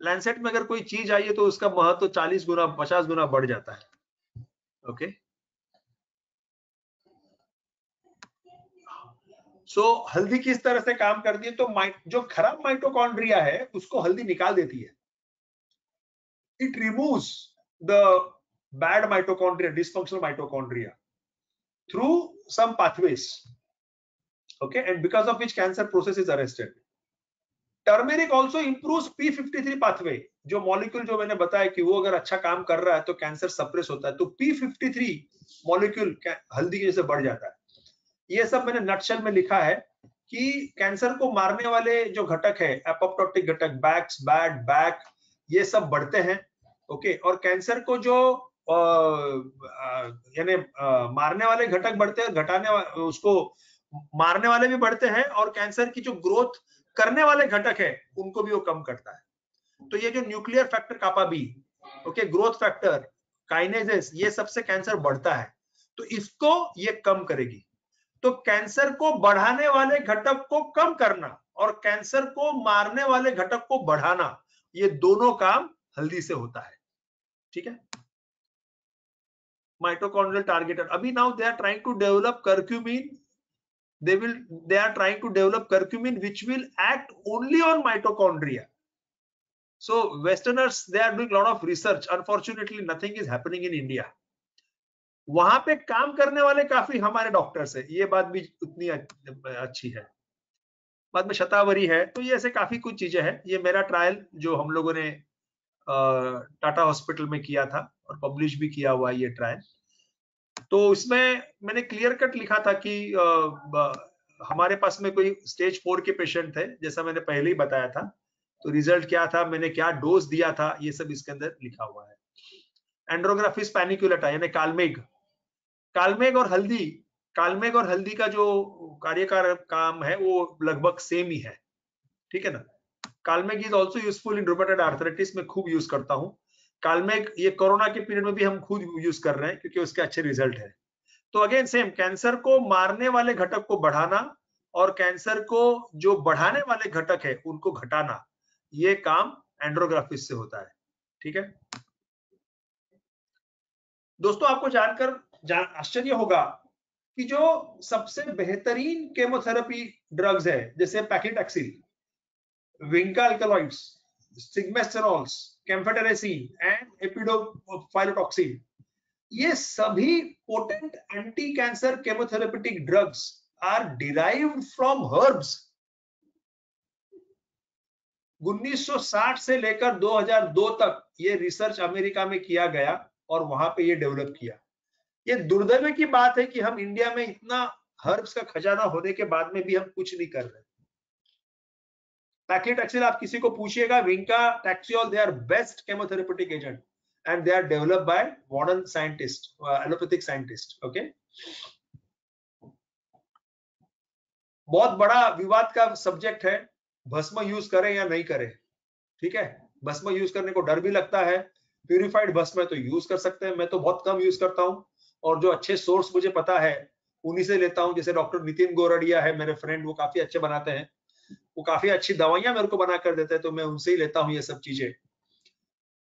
लैंसेट में अगर कोई चीज आई है तो उसका महत्व 40 गुना 50 गुना बढ़ जाता है। ओके, सो हल्दी किस तरह से काम करती है, तो जो खराब माइटोकॉन्ड्रिया है उसको हल्दी निकाल देती है। It removes the bad mitochondria, dysfunctional mitochondria through some pathways, okay, and because of which cancer process is arrested. Turmeric also improves p53 pathway, जो मॉलिक्यूल जो मैंने बताया कि वो अगर अच्छा काम कर रहा है तो कैंसर सप्रेस होता है, तो p53 मॉलिक्यूल हल्दी की वजह से बढ़ जाता है। ये सब मैंने नटशेल में लिखा है कि कैंसर को मारने वाले जो घटक है, एपोप्टोटिक घटक, बैक्स, बैड, बैक, ये सब बढ़ते हैं। ओके, और कैंसर को जो यानी मारने वाले घटक बढ़ते हैं, घटाने उसको मारने वाले भी बढ़ते हैं, और कैंसर की जो ग्रोथ करने वाले घटक है उनको भी वो कम करता है। तो ये जो nuclear factor kappa B, okay, growth factor, kinases, ये सबसे कैंसर बढ़ता है, तो इसको ये कम करेगी। तो कैंसर को बढ़ाने वाले घटक को कम करना और कैंसर को मारने वाले घटक को बढ़ाना, ये दोनों काम हल्दी से होता है। ठीक है, माइटोकॉन्ड्रियल टारगेटर, अभी now they are trying to develop curcumin, they are trying to develop curcumin which will act only on mitochondria. So westerners, they are doing a lot of research, unfortunately nothing is happening in India. वहां पे काम करने वाले काफी हमारे doctors है, ये बात भी उतनी अच्छी है। बाद में शतावरी है, तो ये ऐसे काफी कुछ चीजें हैं। ये मेरा ट्रायल जो हम लोगों ने टाटा हॉस्पिटल में किया था और पब्लिश भी किया हुआ ये ट्रायल, तो इसमें मैंने क्लियर कट लिखा था कि हमारे पास में कोई स्टेज 4 के पेशेंट थे, जैसा मैंने पहले ही बताया था। तो रिजल्ट क्या था, मैंने क्या डोज दिया था, ये सब इसके अंदर लिखा हुआ है। एंड्रोग्राफिस पैनिकुलेटा यानी कालमेघ, कालमेघ और हल्दी का जो कार्यकार काम है वो लगभग सेम ही है। ठीक है ना। Kalmegh is also useful in rheumatoid arthritis में खूब यूज करता हूँ। कालमेघ ये कोरोना के पीरियड में भी हम खुद यूज कर रहे हैं क्योंकि उसके अच्छे रिजल्ट है। तो अगेन सेम, कैंसर को मारने वाले घटक को बढ़ाना और कैंसर को जो बढ़ाने वाले घटक है उनको घटाना, ये काम एंड्रोग्राफिस से होता है। ठीक है दोस्तों, आपको जानकर आश्चर्य होगा कि जो सबसे बेहतरीन केमोथेरेपी ड्रग्स है, जैसे पैक्लिटैक्सिल, विंका अल्कलॉइड्स, सिग्मेस्टेरॉल्स, कैम्फेटेरेसिन एंड एपिडोफाइलोटॉक्सिन, ये सभी potent anti cancer chemotherapeutic drugs are derived from herbs. 1960 से लेकर 2002 तक ये रिसर्च अमेरिका में किया गया और वहां पे ये डेवलप किया। ये दुर्दैव की बात है कि हम इंडिया में इतना हर्ब्स का खजाना होने के बाद में भी हम कुछ नहीं कर रहे। पैक्लिटैक्सिल आप किसी को पूछिएगा, vinca, taxol, they are best chemotherapeutic agent and they are developed by modern scientists, allopathic scientists. Okay, बहुत बड़ा विवाद का सब्जेक्ट है, भस्म यूज करें या नहीं करें। ठीक है, भस्म यूज करने को डर भी लगता है। प्यूरिफाइड भस्म है तो यूज कर सकते हैं, मैं तो बहुत कम यूज करता हूं और जो अच्छे सोर्स मुझे पता है उन्हीं से लेता हूं। जैसे डॉक्टर नितिन गोरडिया है मेरे फ्रेंड, वो काफी अच्छे बनाते हैं, वो काफी अच्छी दवाइयां मेरे को बना कर देते हैं, तो मैं उनसे ही लेता हूं ये सब चीजें।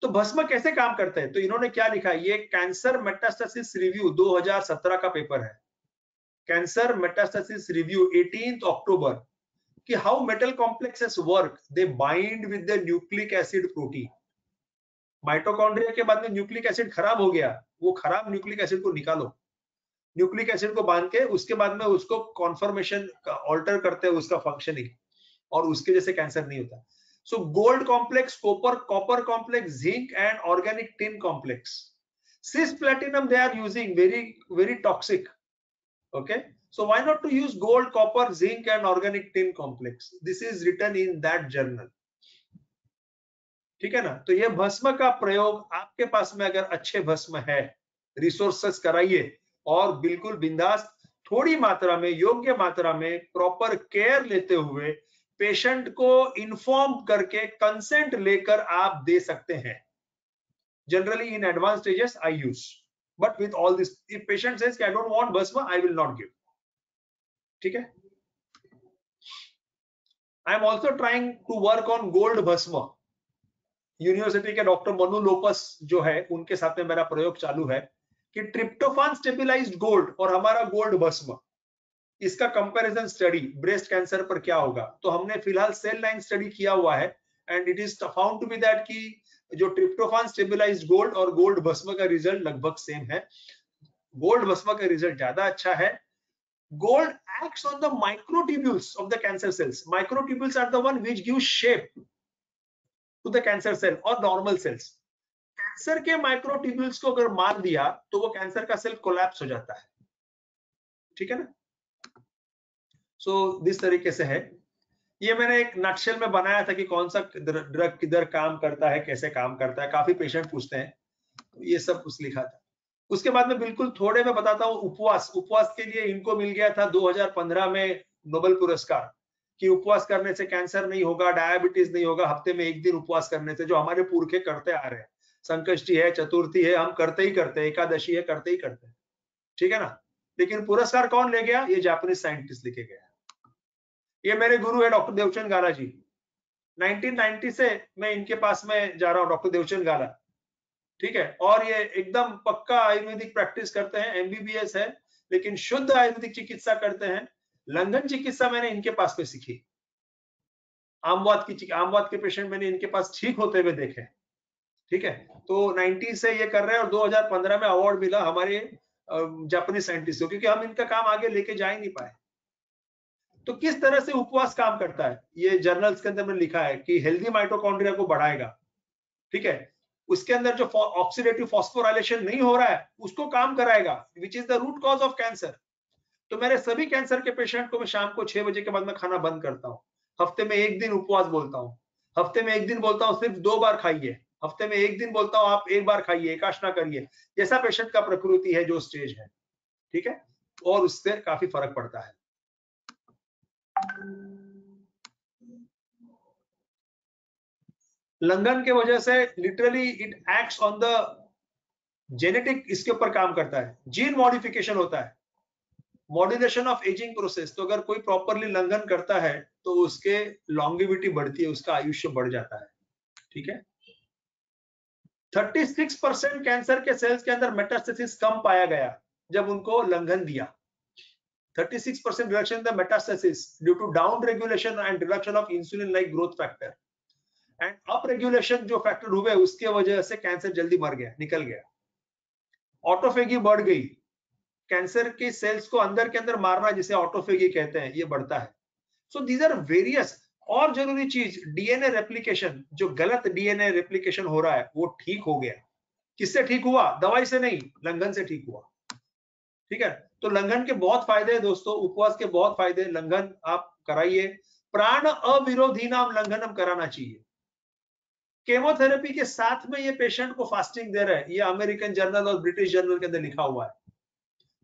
तो भस्म कैसे काम करते हैं, तो इन्होंने क्या लिखा, ये कैंसर मेटास्टेसिस रिव्यू 2017 का पेपर है, कैंसर मेटास्टेसिस रिव्यू 18 अक्टूबर, कि how metal complexes work, they bind with the nucleic acid protein. Mitochondria के बाद में न्यूक्लिक एसिड खराब हो गया, वो खराब न्यूक्लिक एसिड को निकालो, न्यूक्लिक एसिड को बांध के उसके बाद में उसको कॉन्फर्मेशन ऑल्टर करते हैं उसका फंक्शनिंग, और उसके जैसे कैंसर नहीं होता। So gold complex, copper complex, zinc and organic tin complex. Cis platinum they are using very toxic. Okay, so why not to use gold, copper, zinc and organic tin complex? This is written in that journal. ठीक है ना। तो ये भस्म का प्रयोग आपके पास में अगर अच्छे भस्म है, रिसोर्सेस कराइए और बिल्कुल बिंदास, थोड़ी मात्रा में, योग्य मात्रा में प्रॉपर केयर लेते हुए पेशेंट को इन्फॉर्म करके कंसेंट लेकर आप दे सकते हैं। Generally in advance stages I use, but with all this if patient says I don't want bhasma, I will not give. ठीक है। I am also trying to work on gold bhasma. University के doctor Manu Lopus जो है, उनके साथ में मेरा प्रयोग चालू है कि ट्रिप्टोफान स्टेबिलाइज्ड गोल्ड और हमारा गोल्ड भस्म, इसका कंपैरिजन स्टडी ब्रेस्ट कैंसर पर क्या होगा। तो हमने फिलहाल सेल लाइन स्टडी किया हुआ है and it is found to be that कि जो ट्रिप्टोफान स्टेबिलाइज्ड गोल्ड और गोल्ड भस्म का रिजल्ट लगभग सेम है। गोल्ड भस्म का रिजल्ट ज्यादा अच्छा है। Gold acts on the microtubules of the cancer cells. Microtubules are the one which give shape to the cancer cell or normal cells. Cancer के माइक्रोट्यूब्यूल्स को अगर मार दिया तो वो कैंसर का सेल कोलैप्स हो जाता है। ठीक है ना। सो दिस तरीके से है। ये मैंने एक नटशेल में बनाया था कि कौन सा ड्रग किधर काम करता है, कैसे काम करता है, काफी पेशेंट पूछते हैं, तो ये सब कुछ लिखा था। उसके बाद में बिल्कुल थोड़े में बताता हूँ उपवास। उपवास के लिए इनको मिल गया था 2015 में नोबेल पुरस्कार कि उपवास करने से कैंसर नहीं होगा, डायबिटीज नहीं होगा, हफ्ते में एक दिन उपवास करने से, जो हमारे पुरखे करते आ रहे हैं। संकष्टी है, चतुर्थी है, हम करते ही करते हैं, एकादशी है, करते ही करते हैं। ठीक है ना। लेकिन पुरस्कार कौन ले गया? ये जापानीज साइंटिस्ट लेके गया। ये मेरे गुरु है डॉक्टर देवचंद गाला जी। 1990 से मैं इनके पास में जा रहा हूँ, डॉक्टर देवचंद गाला। ठीक है। और ये एकदम पक्का आयुर्वेदिक प्रैक्टिस करते हैं, एमबीबीएस है, लेकिन शुद्ध आयुर्वेदिक चिकित्सा करते हैं। लंघन चिकित्सा मैंने इनके पास में सीखी। आमवात के पेशेंट मैंने इनके पास ठीक होते हुए देखे। ठीक है। तो 90 से ये कर रहे हैं और 2015 में अवार्ड मिला हमारे जापानीज साइंटिस्ट को, क्योंकि हम इनका काम आगे लेके जा ही नहीं पाए। तो किस तरह से उपवास काम करता है, ये जर्नल्स के अंदर में लिखा है कि हेल्दी माइटोकॉन्ड्रिया को बढ़ाएगा। ठीक है। उसके अंदर जो ऑक्सीडेटिव फॉस्फोराइलेशन नहीं हो रहा है उसको काम कराएगा, which is the root cause of cancer. तो मेरे सभी कैंसर के पेशेंट को मैं शाम को 6 बजे के बाद में खाना बंद करता हूँ। हफ्ते में एक दिन उपवास बोलता हूँ। हफ्ते में एक दिन बोलता हूँ सिर्फ 2 बार खाइए। हफ्ते में एक दिन बोलता हूँ आप 1 बार खाइए, एकाशना करिए, जैसा पेशेंट का प्रकृति है, जो स्टेज है। ठीक है। और उससे काफी फर्क पड़ता है। लंघन के वजह से literally it acts on the genetic, इसके ऊपर काम करता है, जीन मॉडिफिकेशन होता है, मॉड्यूलेशन ऑफ एजिंग प्रोसेस। तो अगर कोई प्रॉपरली लंघन करता है तो उसके लॉन्गिविटी बढ़ती है, उसका आयुष्य बढ़ जाता है। ठीक है। 36% कैंसर के सेल्स के अंदर मेटास्टेसिस कम पाया गया जब उनको लंघन दिया। 36% reduction in the metastasis due to down regulation and reduction of insulin like growth factor and up regulation जो फैक्टर हुए उसके वजह से कैंसर जल्दी मर गया, निकल गया। ऑटोफेगी बढ़ गई, कैंसर के सेल्स को अंदर के अंदर मारना जिसे ऑटोफेगी कहते हैं, ये बढ़ता है। So these are various. और जरूरी चीज डीएनए रेप्लिकेशन, जो गलत डीएनए रेप्लिकेशन हो रहा है वो ठीक हो गया। किससे ठीक हुआ? दवाई से नहीं, लंघन से ठीक हुआ। ठीक है। तो लंघन के बहुत फायदे हैं दोस्तों, उपवास के बहुत फायदे। लंघन आप कराइए, प्राण अविरोधी नाम लंघनम कराना चाहिए। केमोथेरेपी के साथ में ये पेशेंट को फास्टिंग दे रहे हैं, ये अमेरिकन जर्नल और ब्रिटिश जर्नल के अंदर लिखा हुआ है।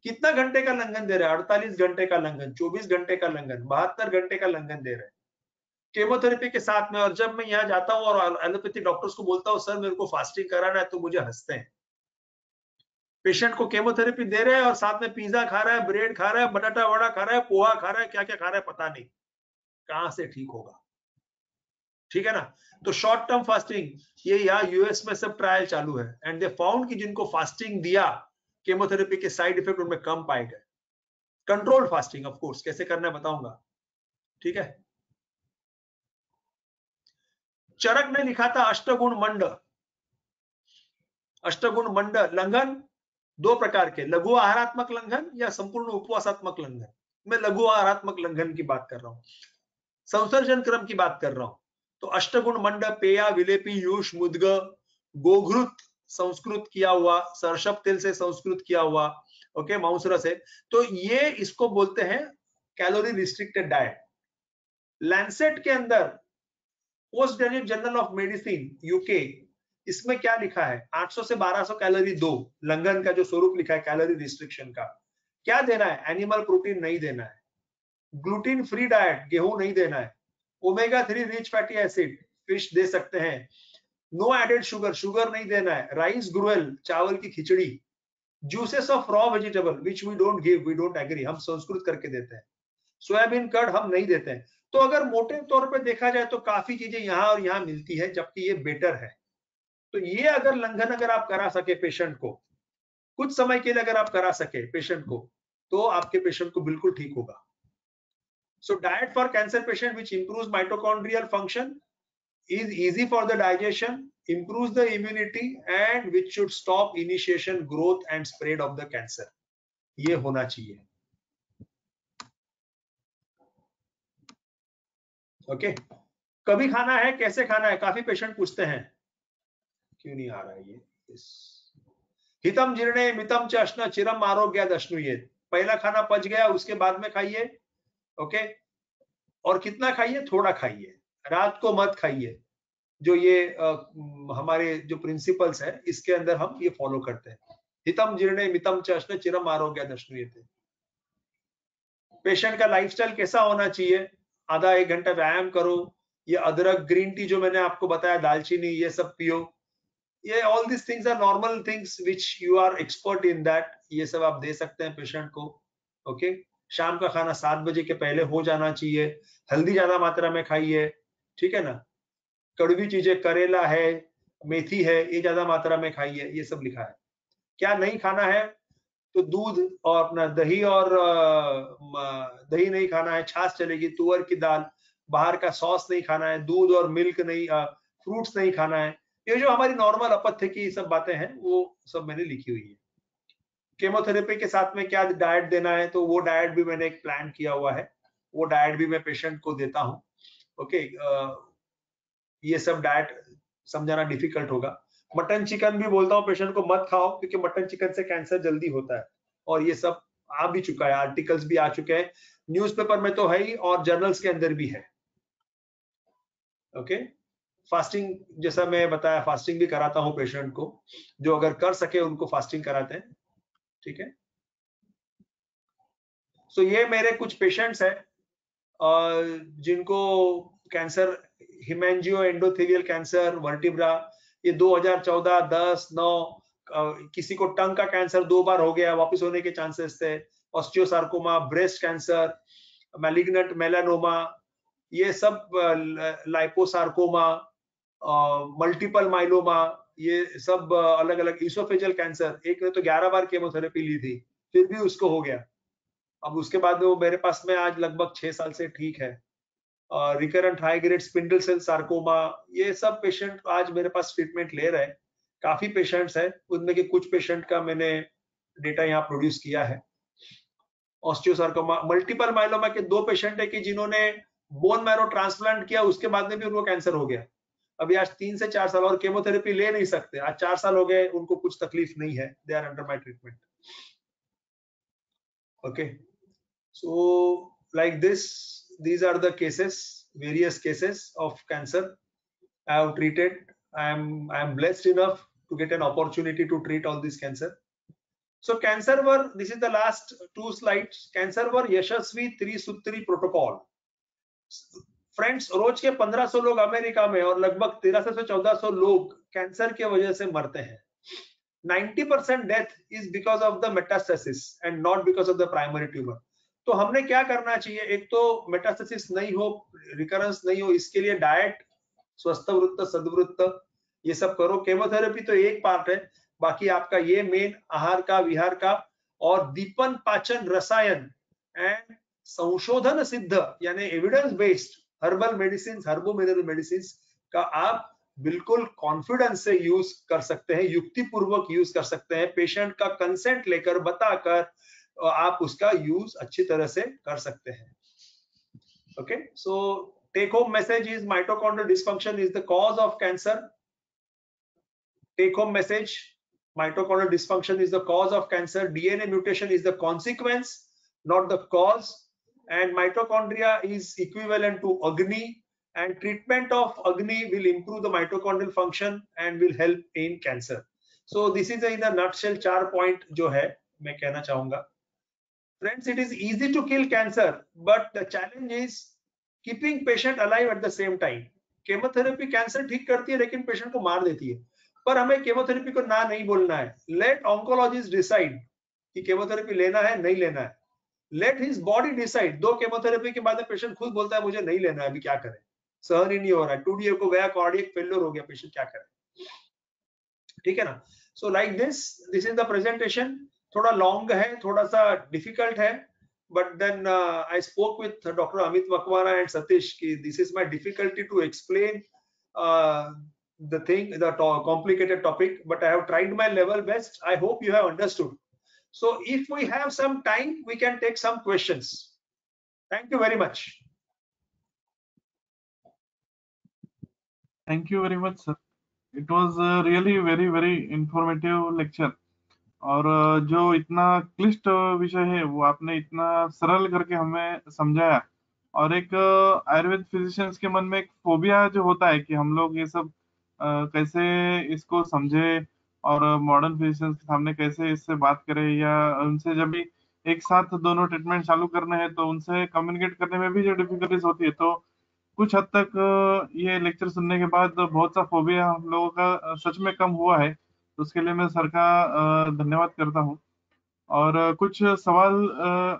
कितना घंटे का लंघन दे रहे हैं? 48 घंटे का लंघन, 24 घंटे का लंघन, 72 घंटे का लंघन दे रहे हैं केमोथेरेपी के साथ में। और जब मैं यहाँ जाता हूँ और एलोपैथी डॉक्टर्स को बोलता हूँ सर मेरे को फास्टिंग कराना है, तो मुझे हंसते हैं। पेशेंट को केमोथेरेपी दे रहे हैं और साथ में पिज्जा खा रहा है, ब्रेड खा रहा है, बटाटा वड़ा खा रहा है, पोहा खा रहा है, क्या क्या खा रहा है पता नहीं, कहां से ठीक होगा। ठीक है ना। तो शॉर्ट टर्म फास्टिंग, ये यहाँ यूएस में सब ट्रायल चालू है एंड दे फाउंड कि जिनको फास्टिंग दिया केमोथेरेपी के साइड इफेक्ट उनमें कम पाए गए। कंट्रोल्ड फास्टिंग ऑफ कोर्स, कैसे करना है बताऊंगा। ठीक है। चरक ने लिखा था अष्टगुण मंड। अष्टगुण मंड लंघन 2 प्रकार के, लघु आहारात्मक लंघन या संपूर्ण उपवासात्मक लंघन। मैं लघु आहारात्मक लंघन की बात कर रहा हूं, संसर्जन क्रम की बात कर रहा हूं। तो अष्टगुण मंड पेया, विलेपी, यूष, मुद्ग, गोघृत संस्कृत किया हुआ, सरसप तेल से संस्कृत किया हुआ, ओके, मांसरस से। तो ये इसको बोलते हैं कैलोरी रिस्ट्रिक्टेड डाइट। लैंसेट के अंदर post graduate journal of medicine UK, इसमें क्या लिखा है? 800 से 1200 कैलोरी दो, लंघन का जो स्वरूप लिखा है कैलोरी रिस्ट्रिक्शन का। क्या देना है? एनिमल प्रोटीन नहीं देना है, ग्लूटीन फ्री डाइट, गेहूं नहीं देना है, omega 3 rich fatty acid fish दे सकते हैं, नो एडेड शुगर, शुगर नहीं देना है, राइस ग्रुएल, चावल की khichdi, juices of raw vegetable which we don't give, we don't agree, हम संस्कृत करके देते हैं, सोयाबीन कर्ड हम नहीं देते हैं। तो अगर मोटे तौर पे देखा जाए तो काफी चीजें यहाँ और यहाँ मिलती है, जबकि ये बेटर है। तो ये अगर लंघन अगर आप करा सके पेशेंट को, कुछ समय के लिए अगर आप करा सके पेशेंट को, तो आपके पेशेंट को बिल्कुल ठीक होगा। So diet for cancer patient which improves mitochondrial function, is easy for the digestion, improves the immunity and which should stop initiation, growth and spread of the cancer. ये होना चाहिए। ओके, कभी खाना है, कैसे खाना है, काफी पेशेंट पूछते हैं। क्यों नहीं आ रहा है ये? हितम जीर्णे मितम च अश्न चिरम आरोग्याद अश्नुयेत। पहला खाना पच गया, उसके बाद में खाइए। ओके, और कितना खाइए? थोड़ा खाइए, रात को मत खाइए। जो ये हमारे जो प्रिंसिपल्स है, इसके अंदर हम ये फॉलो करते हैं। हितम जीर्णे मितम च अश्न चिरम आरोग्याद अश्नुयेत। पेशेंट का लाइफस्टाइल कैसा होना चाहिए? आधा 1 घंटा व्यायाम करो, ये अदरक, ग्रीन टी जो मैंने आपको बताया, दालचीनी, ये सब पियो। ये all this things are normal things which you are expert in that, ये सब आप दे सकते हैं पेशेंट को। ओके, शाम का खाना 7 बजे के पहले हो जाना चाहिए, हल्दी ज्यादा मात्रा में खाइए, ठीक है ना, कड़वी चीजें, करेला है, मेथी है, ये ज्यादा मात्रा में खाइए, ये सब लिखा है। क्या नहीं खाना है? तो दूध और अपना दही, और दही नहीं खाना है, छाछ चलेगी, तुअर की दाल, बाहर का सॉस नहीं खाना है, दूध और मिल्क नहीं, फ्रूट्स नहीं खाना है। ये जो हमारी नॉर्मल अपथ्य की सब बातें हैं, वो सब मैंने लिखी हुई है। केमोथेरेपी के साथ में क्या डाइट देना है, तो वो डाइट भी मैंने एक प्लान किया हुआ है, वो डाइट भी मैं पेशेंट को देता हूँ। ओके, ये सब डाइट समझाना डिफिकल्ट होगा। मटन चिकन भी बोलता हूँ पेशेंट को मत खाओ, क्योंकि मटन चिकन से कैंसर जल्दी होता है, और ये सब आ भी चुका है, आर्टिकल्स भी आ चुके हैं, न्यूज़पेपर में तो है ही, और जर्नल्स के अंदर भी है। ओके, फास्टिंग, जैसा मैं बताया, फास्टिंग भी कराता हूँ पेशेंट को, जो अगर कर सके उनको फास्टिंग कराते हैं, ठीक है। सो ये मेरे कुछ पेशेंट्स हैं जिनको कैंसर, हिमेंजियो एंडोथेलियल कैंसर, वर्टिब्रा, ये 2014, 10, 9, किसी को टंग का कैंसर 2 बार हो गया, वापस होने के चांसेस थे, osteosarcoma, breast cancer, malignant melanoma, ये सब, लाइपोसार्कोमा, मल्टीपल माइलोमा, ये सब अलग अलग, इसोफेजियल कैंसर, एक ने तो 11 बार केमोथेरेपी ली थी, फिर भी उसको हो गया। अब उसके बाद वो मेरे पास में आज लगभग 6 साल से ठीक है। Recurrent high grade spindle cell sarcoma, ये सब पेशेंट आज मेरे पास ट्रीटमेंट ले रहे हैं। काफी पेशेंट्स हैं, उनमें के कुछ पेशेंट का मैंने डेटा यहाँ प्रोड्यूस किया है। ऑस्टियोसार्कोमा, मल्टीपल माइलोमा के 2 पेशेंट है कि जिन्होंने बोन मैरो ट्रांसप्लांट किया, उसके बाद में भी उनको कैंसर हो गया। अभी आज 3 से 4 साल, और केमोथेरेपी ले नहीं सकते, आज 4 साल हो गए, उनको कुछ तकलीफ नहीं है, they are under my treatment. Okay, so like this, these are the cases, various cases of cancer I have treated. I am blessed enough to get an opportunity to treat all this cancer. So cancer were, this is the last 2 slides. cancer वर यशस्वी त्रिसूत्री protocol. Friends, रोज के 1500 लोग America में और लगभग 1300 से 1400 लोग cancer के वजह से मरते हैं। 90% death is because of the metastasis and not because of the primary tumour. तो हमने क्या करना चाहिए? एक तो मेटास्टेसिस नहीं हो, रिकरेंस नहीं हो, इसके लिए डाइट, स्वस्थ वृत्त, सद्वृत्त, ये सब करो। केमोथेरेपी तो एक पार्ट है, बाकी आपका ये मेन आहार का, विहार का, और दीपन, पाचन, रसायन एंड संशोधन सिद्ध यानी evidence based herbal medicine, हर्बो mineral medicine का आप बिल्कुल कॉन्फिडेंस से यूज कर सकते हैं, युक्ति पूर्वक यूज कर सकते हैं, पेशेंट का कंसेंट लेकर, बताकर आप उसका यूज अच्छी तरह से कर सकते हैं। Okay, so take home message is mitochondrial dysfunction is the cause of cancer. Take home message, mitochondrial dysfunction is the cause of cancer, DNA mutation is the consequence, not the cause, and mitochondria is equivalent to Agni, and treatment of Agni will improve the mitochondrial function and will help in cancer. So this is in a nutshell 4 point जो है मैं कहना चाहूंगा। Friends, it is easy to kill cancer, but the challenge is keeping patient alive at the same time. Chemotherapy cancer ठीक करती है लेकिन patient को मार देती है, पर हमें केमोथेरेपी को ना नहीं बोलना है. लेट ऑन्कोलॉजिस्ट डिसाइड कि केमोथेरेपी लेना है नहीं लेना है. Late his body decide. 2 chemotherapy के बाद पेशेंट खुद बोलता है मुझे नहीं लेना है, अभी क्या करें, सहन ही नहीं हो रहा है, 2D को गया, कार्डियक फेलियर हो गया, पेशेंट क्या करे. ठीक है ना. So like this is the presentation. थोड़ा लॉन्ग है, थोड़ा सा डिफिकल्ट है, but then I spoke with Dr. Amit Makwana and Satish ki this is my difficulty to explain the thing, the complicated topic, but I have tried my level best. I hope you have understood. So if we have some time, we can take some questions. Thank you very much. Thank you very much, sir. It was really very informative lecture. और जो इतना क्लिष्ट विषय है वो आपने इतना सरल करके हमें समझाया. और एक आयुर्वेद फिजिशियंस के मन में एक फोबिया जो होता है कि हम लोग ये सब कैसे इसको समझे और मॉडर्न फिजिशियंस के सामने कैसे इससे बात करें, या उनसे जब भी एक साथ दोनों ट्रीटमेंट चालू करने हैं तो उनसे कम्युनिकेट करने में भी जो डिफिकल्टीज होती है. तो कुछ हद तक ये लेक्चर सुनने के बाद बहुत सा फोबिया हम लोगों का सच में कम हुआ है. तो उसके लिए मैं सर का धन्यवाद करता हूँ. और कुछ सवाल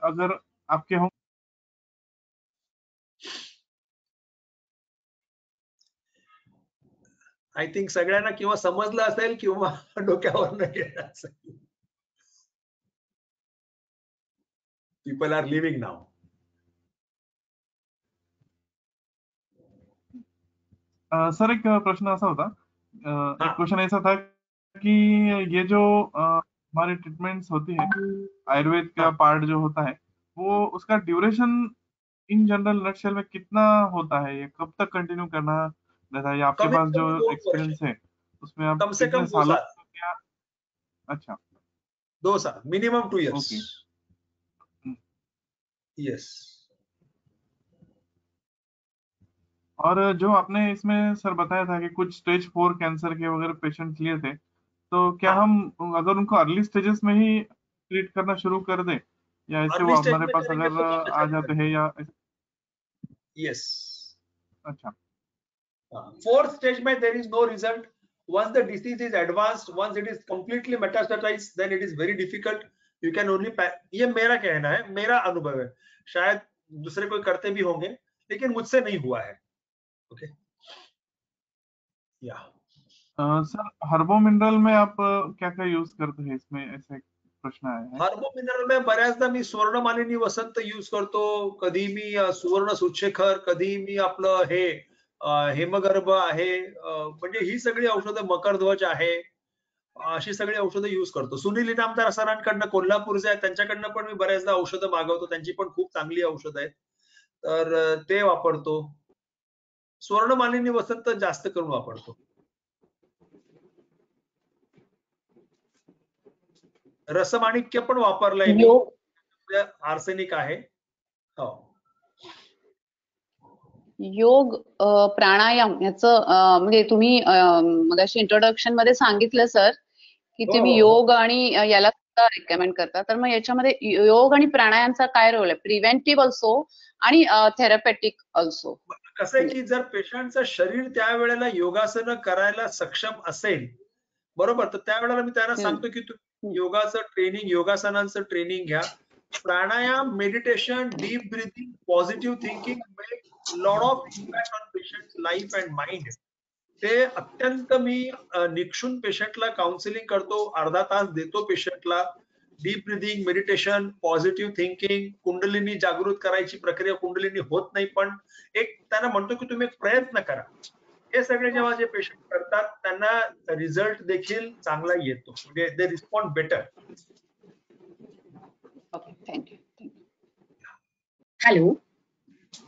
अगर आपके हों. I think सगळ्यांना किंवा समजलं असेल किंवा डोक्यावर गेलं असेल. People are leaving now. Sir एक प्रश्न ऐसा होता, एक क्वेश्चन ऐसा था कि ये जो हमारी ट्रीटमेंट्स होती है, आयुर्वेद का पार्ट जो होता है वो उसका ड्यूरेशन इन जनरल नटशेल में कितना होता है, ये कब तक कंटिन्यू करना रहता है, या आपके पास जो एक्सपीरियंस है उसमें आप कम से कम 2 साल. अच्छा, 2 साल, मिनिमम 2 years. Yes. और जो आपने इसमें सर बताया था कि कुछ स्टेज 4 कैंसर के वगैरह पेशेंट लिए थे, तो क्या हम अगर उनको अर्ली स्टेजेस में ही ट्रीट करना शुरू कर दें, या ऐसे वो हमारे पास अगर आ जाते हैं या? Yes. अच्छा. 4th stage में there is no result. Once the disease is advanced, once it is completely metastasized, then it is very difficult. You can only, ये मेरा कहना है, मेरा अनुभव है, शायद दूसरे कोई करते भी होंगे, लेकिन मुझसे नहीं हुआ है. ओके. या सर हर्बो मिनरल में आप क्या क्या यूज करते हैं, इसमें ऐसे प्रश्न आया है. हर्बो मिनरल में बऱ्याचदा मी स्वर्णमालिनी वसंत यूज करतो, कधी मी सुवर्ण सुच्छेखर, कधी मी आपलं हे हेमगर्भ आहे, म्हणजे ही सगळी औषधं, मकरध्वज आहे, अशी सगळी औषधं यूज करतो. सुनील इनामदार सरांकडनं, कोल्हापूरचे आहेत, त्यांच्याकडनं पण मी बऱ्याचदा औषधं मागवतो, त्यांची पण खूप चांगली औषधं आहेत, तर ते वापरतो. स्वर्णमालिनी वसंत जास्त करून वापरतो. रसमाणिक्य पण वापरलंय मी, आर्सेनिक आहे. हो. योग प्राणायाम याचं म्हणजे तुम्ही मगाशी इंट्रोडक्शन मध्ये सांगितलं सर की तुम्ही योग आणि याला सुद्धा रेकमेंड करता, तर मग याच्यामध्ये योग आणि प्राणायामचा काय रोल आहे, प्रिव्हेंटिव्ह ऑल्सो आणि थेरपेटिक ऑल्सो? कसं आहे की जर पेशंटचं शरीर त्यावेळेला योगासनं करायला सक्षम असेल, बरोबर, तर त्यावेळेला मी त्यांना सांगतो की तुम्ही योगाचं ट्रेनिंग, योगासनांचं ट्रेनिंग घ्या. Pranayama, meditation, deep breathing, positive thinking make lot of impact on patients life and mind. ते अत्यंत मी निक्षून पेशंटला काउन्सिलिंग करतो, अर्धा तास देतो पेशंटला. Deep breathing, meditation, positive thinking, kundalini जागृत करायची प्रक्रिया, कुंडलिनी होत नाही पण एक त्यांना म्हणतो की तुम्ही एक प्रयत्न करा. हे सगळे जेव्हा जे पेशंट करतात त्यांना रिझल्ट देखील चांगला येतो, म्हणजे they respond better. Okay, thank you. Hello.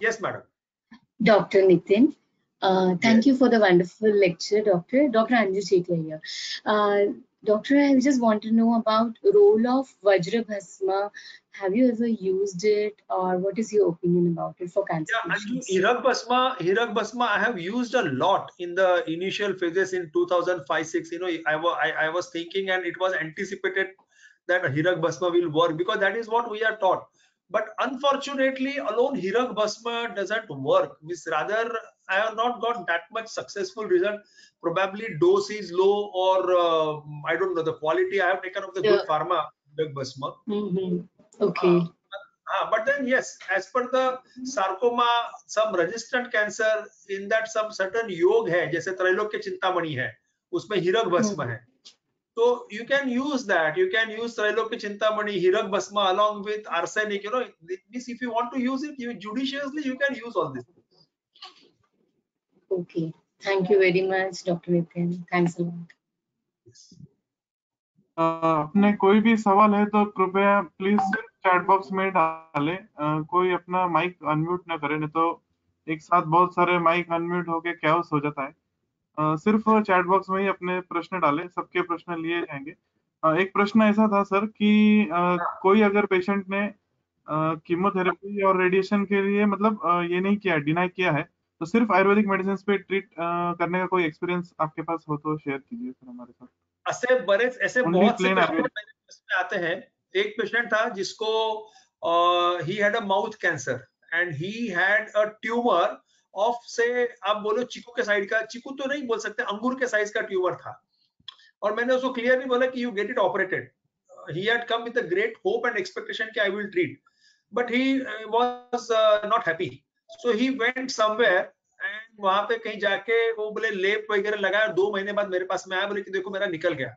Yes, madam. Dr. Nitin. Thank you for the wonderful lecture, Doctor. Dr. Anju Setia here. Doctor, I just want to know about role of Vajra Bhasma. Have you ever used it, or what is your opinion about it for cancer patients? Hirak Bhasma, I have used a lot in the initial phases in 2005-06. You know, I was thinking, and it was anticipated that Hirak Bhasma will work, because that is what we are taught. But unfortunately, alone Hirak Bhasma doesn't work. Means rather, I have not got that much successful result. Probably dose is low, or I don't know the quality I have taken of the good pharma Hirak Bhasma. Okay. But then yes, as per the sarcoma, some resistant cancer, in that some certain योग है, जैसे त्रैलोक्य चिंतामणि है, उसमें हीरक भस्म है. So you can use that. You can use त्रैलोक्य चिंतामणि, हीरक भस्म along with arsenic. You know, it means if you want to use it, you judiciously you can use all this. Okay. Thank you very much, Dr. Nitin. Thanks a lot. अपने कोई भी सवाल है तो कृपया please chat box में डालें. कोई अपना माइक अनम्यूट ना करे, नहीं तो एक साथ बहुत सारे माइक अनम्यूट होके कैओस हो जाता है. सिर्फ चैट बॉक्स में ही अपने प्रश्न डालें, सबके प्रश्न लिए जाएंगे. एक प्रश्न ऐसा था सर कि कोई अगर पेशेंट ने कीमोथेरेपी और रेडिएशन के लिए मतलब ये नहीं किया, डिनाई किया है, तो सिर्फ आयुर्वेदिक मेडिसिन पे ट्रीट करने का कोई एक्सपीरियंस आपके पास हो तो शेयर कीजिए सर हमारे साथ. ऐसे बहुत से पेशेंट आते हैं. एक पेशेंट था जिसको he had a mouth cancer and he had a tumor of say, आप बोलो चीकू के साइड का, चीकू तो नहीं बोल सकते, अंगूर के साइज का ट्यूमर था. और मैंने उसको क्लियरली बोला कि you get it operated. He had come with a great hope and expectation कि I will treat, but he was not happy. So he went somewhere and वहां पे कहीं जाके वो बोले लेप वगैरह लगाया. 2 महीने बाद मेरे पास में आया, बोले कि देखो मेरा निकल गया.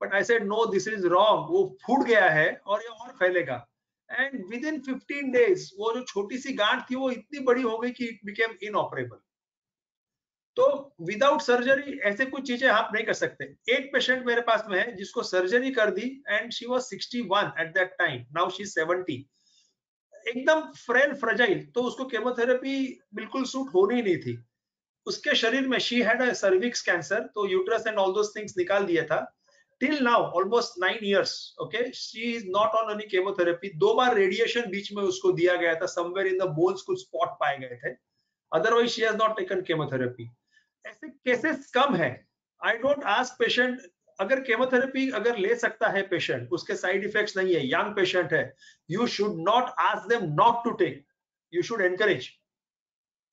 But I said no, this is wrong. वो फूट गया है और ये और फैलेगा. And within 15 days वो जो छोटी सी गांठ थी वो इतनी बड़ी हो गई कि it became inoperable. तो विदाउट सर्जरी ऐसे कुछ चीजें आप नहीं कर सकते. एक पेशेंट मेरे पास में है जिसको सर्जरी कर दी and she was 61 at that time, now she is 70. एकदम फ्रेल फ्रेजाइल, तो उसको केमोथेरेपी बिल्कुल सूट होनी नहीं थी. उसके शरीर में she had a cervix cancer, तो uterus and all those things निकाल दिया था. Till now almost 9 years, okay, she is not on any chemotherapy. 2 बार रेडिएशन बीच में उसको दिया गया था, समवेयर इन द बोन्स कुछ स्पॉट पाए गए थे. Otherwise she has not taken chemotherapy. ऐसे केसेस कम है. आई डोंट आस्क पेशेंट, अगर केमोथेरेपी अगर ले सकता है पेशेंट, उसके साइड इफेक्ट्स नहीं है, यंग पेशेंट है, you should not ask them not to take, you should encourage.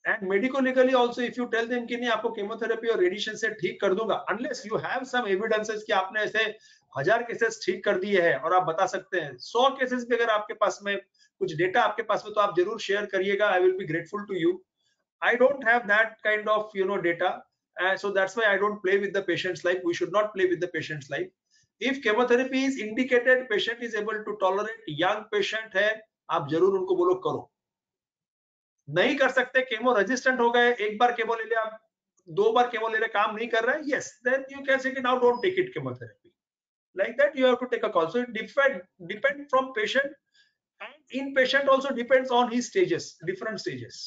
And medico legally also if you tell them कि नहीं आपको केमोथेरेपी और रेडिएशन से ठीक कर दूंगा, unless you have some evidences कि आपने ऐसे 1000 केसेस ठीक कर दिए हैं और आप बता सकते हैं, 100 केसेस भी अगर आपके पास में कुछ डेटा आपके पास में, तो आप जरूर शेयर करिएगा. I will be grateful to you. I don't have that kind of data, so that's why I don't play with the patient's life. We should not play with the patient's life. If chemotherapy is indicated, patient is able to tolerate, young patient है, आप जरूर उनको बोलो करो. नहीं कर सकते, chemo resistant हो गए, एक बार केमो ले लिया, 2 बार केमो ले रहे, काम नहीं कर रहा है, yes, then you can say now don't take it chemotherapy. Like that you have to take a call. So it depend from patient, and in patient also depends on his stages, different stages.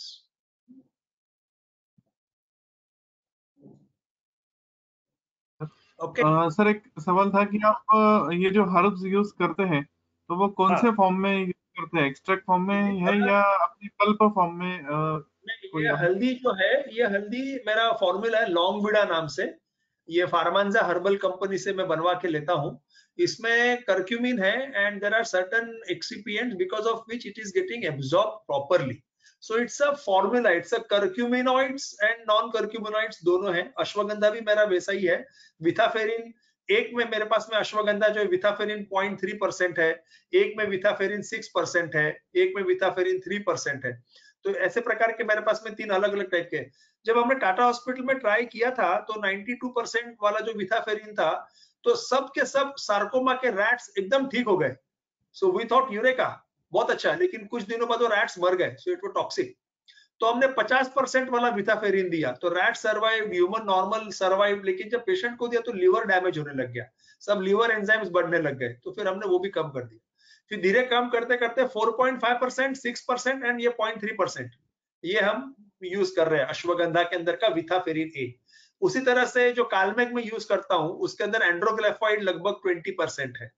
Sir एक सवाल था कि आप ये जो herbs use करते हैं तो वो कौन से फॉर्म में यूज करते हैं, एक्सट्रैक्ट फॉर्म में है या अपनी पल्प फॉर्म में? ये हल्दी जो है, ये हल्दी मेरा फॉर्मूला है लॉन्गविडा नाम से. ये फार्मांजा हर्बल कंपनी से मैं बनवा के लेता हूँ. इसमें कर्क्यूमिन है and there are certain excipients because of which it is getting absorb properly. So it's a formula, it's a curcuminoids and non-curcuminoids दोनों हैं. अश्वगंधा भी मेरा वैसा ही है. विथाफेरिन एक में मेरे पास में अश्वगंधा जो है विथाफेरिन 0.3% है, एक में विथाफेरिन 6% है, एक में विथाफेरिन 3% है. तो ऐसे प्रकार के मेरे पास में 3 अलग अलग टाइप के. जब हमने टाटा हॉस्पिटल में ट्राई किया था तो 92% वाला जो विथाफेरिन था, तो सब के सब सार्कोमा के रैट्स एकदम ठीक हो गए. सो वी थॉट यूरेका बहुत अच्छा है, लेकिन कुछ दिनों बाद वो रैट्स मर गए. So it was toxic. तो हमने 50% वाला विथाफेरिन दिया, तो rat survive, human normal survive, लेकिन जब पेशेंट को दिया तो लीवर डैमेज होने लग गया, सब लीवर एंजाइम्स बढ़ने लग गए. तो फिर हमने वो भी कम कर दिया. फिर धीरे कम करते करते 4.5%, 6% एंड ये 0.3% ये हम यूज कर रहे हैं अश्वगंधा के अंदर का विथाफेरिन ए. उसी तरह से जो कालमेग में यूज करता हूं उसके अंदर एंड्रोग्लिफाइड लगभग 20% है.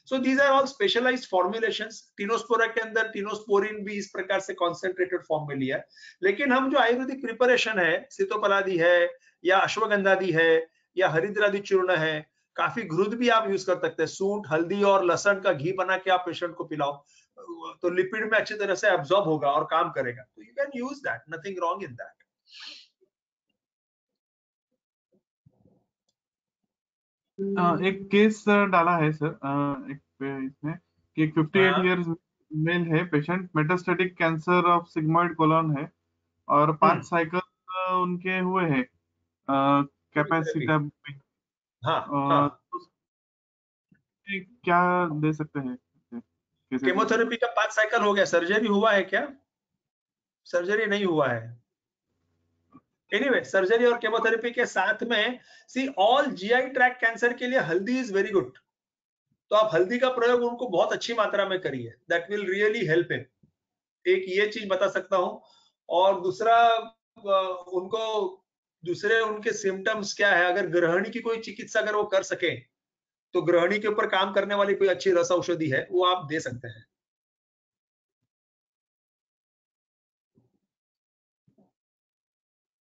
So these are all specialized formulations. Tinospora के अंदर टिनोस्पोरिन भी इस प्रकार से कॉन्सेंट्रेटेड फॉर्म में लिया है. लेकिन हम जो आयुर्वेदिक प्रिपरेशन है, सीतोपलादी है या अश्वगंधादी है या हरिद्रादी चूर्ण है, काफी घृत भी आप यूज कर सकते हैं, सूंठ, हल्दी और लहसुन का घी बना के आप पेशेंट को पिलाओ तो लिपिड में अच्छी तरह से एब्जॉर्ब होगा और काम करेगा, तो you can use that, nothing wrong in that. एक केस डाला है सर एक इसमें कि 58 इयर्स मेल है patient, metastatic cancer of sigmoid colon है और 5 साइकिल उनके हुए हैं कैपेसिटर। हाँ, क्या दे सकते हैं? केमोथेरेपी का 5 साइकिल हो गया, सर्जरी हुआ है क्या? सर्जरी नहीं हुआ है। एनीवे, सर्जरी और केमोथेरेपी के साथ में see all GI tract cancer के लिए हल्दी इज वेरी गुड, तो आप हल्दी का प्रयोग उनको बहुत अच्छी मात्रा में करिए, that will really help him. एक ये चीज बता सकता हूं, और दूसरा उनको दूसरे उनके सिम्टम्स क्या है, अगर ग्रहणी की कोई चिकित्सा अगर वो कर सके तो ग्रहणी के ऊपर काम करने वाली कोई अच्छी रस औषधि है वो आप दे सकते हैं।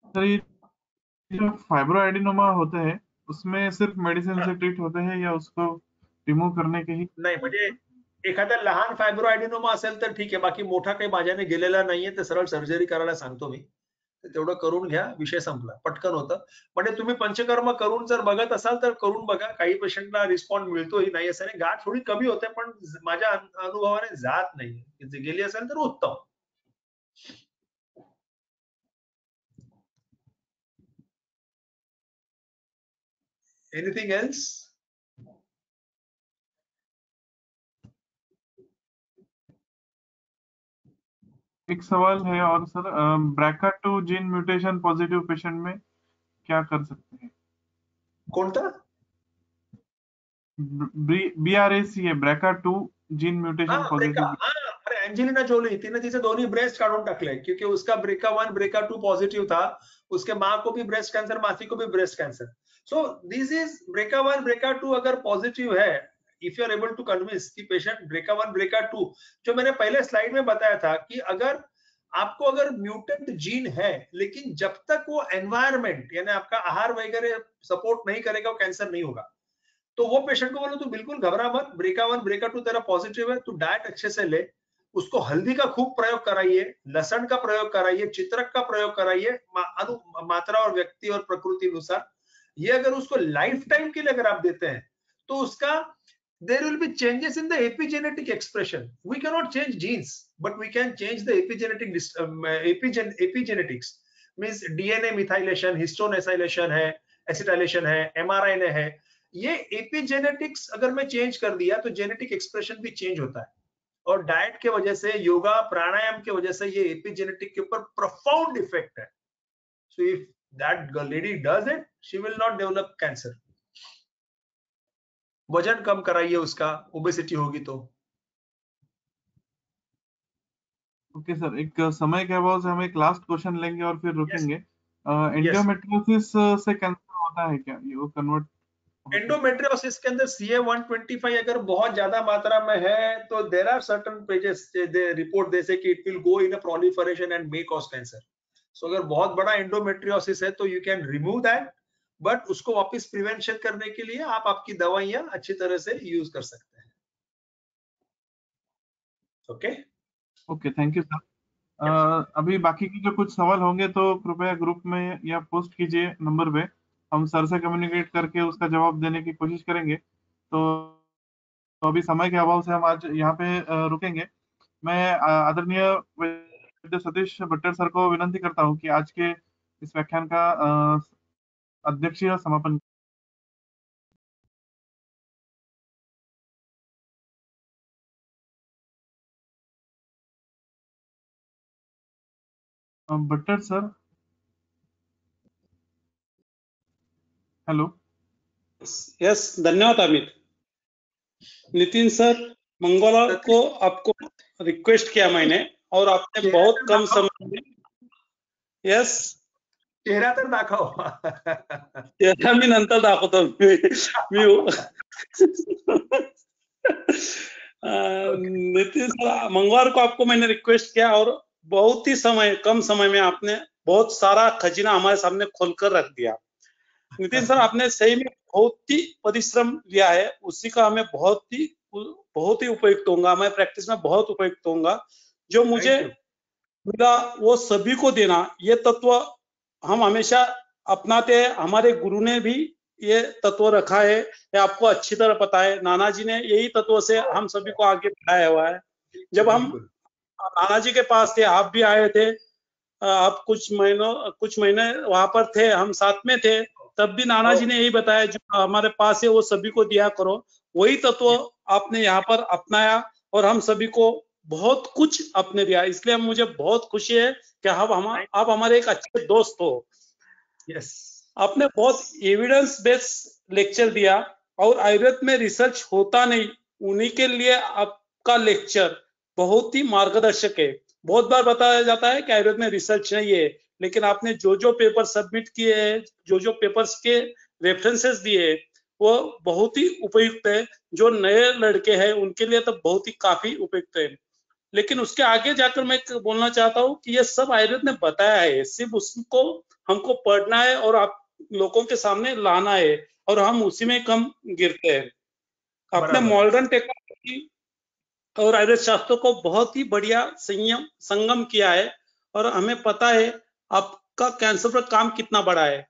सर ये जो फाइब्रोएडिनोमा होते हैं उसमें सिर्फ मेडिसिन से ट्रीट होते हैं या उसको रिमूव करने के ही? नाही, म्हणजे एखादा लहान फायब्रोएडिनोमा असेल तर ठीक आहे, बाकी मोठा काही माझ्याने गेलेला नाहीये तर सरळ सर्जरी करायला सांगतो मी, तेवढं करून घ्या, विषय संपला, पटकन होतं। म्हणजे तुम्ही पंचकर्म करून जर बघत असाल तर करून बघा, काही पेशंटला रिस्पॉन्ड मिळतोही, नाही असं नाही, गाठ थोडी कमी होते पण माझ्या अनुभवाने जात नाही, जे गेली असेल तर उत्तम। Anything else? एक सवाल है और sir, BRCA2 gene mutation positive patient में क्या कर सकते हैं? कोणता? BRCA है, BRCA2 जीन म्यूटेशन पॉजिटिव। अरे एंजेलिना जोली, तिने तिचे दोन्ही ब्रेस्ट काढून टाकले क्योंकि उसका BRCA1 BRCA2 पॉजिटिव था, उसके माँ को भी ब्रेस्ट कैंसर, मासी को भी breast cancer. So this is BRCA1 BRCA2 अगर पॉजिटिव है, if you are able to convince कि पेशेंट BRCA1 BRCA2, जो मैंने पहले स्लाइड में बताया था कि अगर आपको अगर म्यूटेंट जीन है लेकिन जब तक वो एनवायरमेंट यानी आपका आहार वगैरह सपोर्ट नहीं करेगा वो कैंसर नहीं होगा, तो वो पेशेंट को बोलो तू बिल्कुल घबरा मत, BRCA1 BRCA2 तेरा पॉजिटिव है, तू डाइट अच्छे से ले, उसको हल्दी का खूब प्रयोग कराइए, लहसुन का प्रयोग कराइए, चित्रक का प्रयोग कराइए, मात्रा और व्यक्ति और प्रकृति अनुसार। ये अगर उसको लाइफ टाइम के लिए अगर आप देते हैं तो उसका there will be changes in the epigenetic expression. We cannot change genes, but we can change the epigenetics. Means DNA methylation, histone acylation है, acetylation है, mRNA है, ये epigenetics अगर मैं चेंज कर दिया तो जेनेटिक एक्सप्रेशन भी चेंज होता है, और डाइट के वजह से, योगा प्राणायाम के वजह से ये एपिजेनेटिक के ऊपर प्रोफाउंड इफेक्ट है। So if that lady does it, she will not develop cancer. वजन कम कराइए उसका, ओबेसिटी होगी तो। ओके सर, एक समय के अभाव से हम एक लास्ट क्वेश्चन लेंगे और फिर रुकेंगे। एंडोमेट्रियोसिस से कैंसर होता है क्या? ये वो कन्वर्ट एंडोमेट्रियोसिस के अंदर CA-125 अगर बहुत ज्यादा मात्रा में है तो there are certain pages they report they say कि it will go in a proliferation and may cause cancer. So अगर बहुत बड़ा एंडोमेट्रियोसिस है तो you can remove that, but उसको वापस प्रिवेंशन करने के लिए आप आपकी दवाइयां अच्छी तरह से यूज कर सकते हैं। Okay, thank you sir. अभी बाकी के जो कुछ सवाल होंगे तो कृपया ग्रुप में या पोस्ट कीजिए नंबर पे, हम सर से कम्युनिकेट करके उसका जवाब देने की कोशिश करेंगे। तो अभी समय के अभाव से हम आज यहाँ पे रुकेंगे। मैं आदरणीय वैद्य सतीश भट्टर सर को विनंती करता हूँ कि आज के इस व्याख्यान का अध्यक्षीय समापन। Bhattar sir, hello. यस, धन्यवाद अमित। नितिन सर, मंगोला को आपको रिक्वेस्ट किया मैंने और आपने बहुत कम समय में, यस, चेहरा तर दाखव। चेहरा मी नंतर दाखवतो। नितिन सर, मंगलवार को आपको मैंने रिक्वेस्ट किया और बहुत ही कम समय में आपने बहुत सारा खजाना हमारे सामने खोलकर रख दिया। नितिन सर, आपने सही में बहुत ही परिश्रम लिया है, उसी का हमें बहुत ही उपयुक्त होगा, मैं प्रैक्टिस में बहुत उपयुक्त होगा। जो मुझे मिला वो सभी को देना, ये तत्व हम हमेशा अपनाते हैं। हमारे गुरु ने भी ये तत्व रखा है, ये आपको अच्छी तरह पता है। नाना जी ने यही तत्व से हम सभी को आगे बढ़ाया हुआ है। जब हम नाना जी के पास थे, आप भी आए थे, आप कुछ महीने वहां पर थे, हम साथ में थे, तब भी नाना जी ने यही बताया, जो हमारे पास है वो सभी को दिया करो। वही तत्व आपने यहाँ पर अपनाया और हम सभी को बहुत कुछ अपने दिया, इसलिए मुझे बहुत खुशी है कि आप हमारे एक अच्छे दोस्त हो। यस, आपने बहुत एविडेंस बेस्ड लेक्चर दिया, और आयुर्वेद में रिसर्च होता नहीं, उन्हीं के लिए आपका लेक्चर बहुत ही मार्गदर्शक है। बहुत बार बताया जाता है कि आयुर्वेद में रिसर्च नहीं है, लेकिन आपने जो पेपर सबमिट किए हैं, जो पेपर्स के रेफरेंसेस दिए, वो बहुत ही उपयुक्त है। जो नए लड़के हैं उनके लिए तो बहुत ही काफी उपयुक्त है। लेकिन उसके आगे जाकर मैं बोलना चाहता हूँ कि ये सब आयुर्वेद ने बताया है, सिर्फ उसको हमको पढ़ना है और आप लोगों के सामने लाना है, और हम उसी में कम गिरते हैं। अपने मॉडर्न टेक्नोलॉजी और आयुर्वेद शास्त्रों को बहुत ही बढ़िया संगम किया है, और हमें पता है आपका कैंसर पर काम कितना बड़ा है।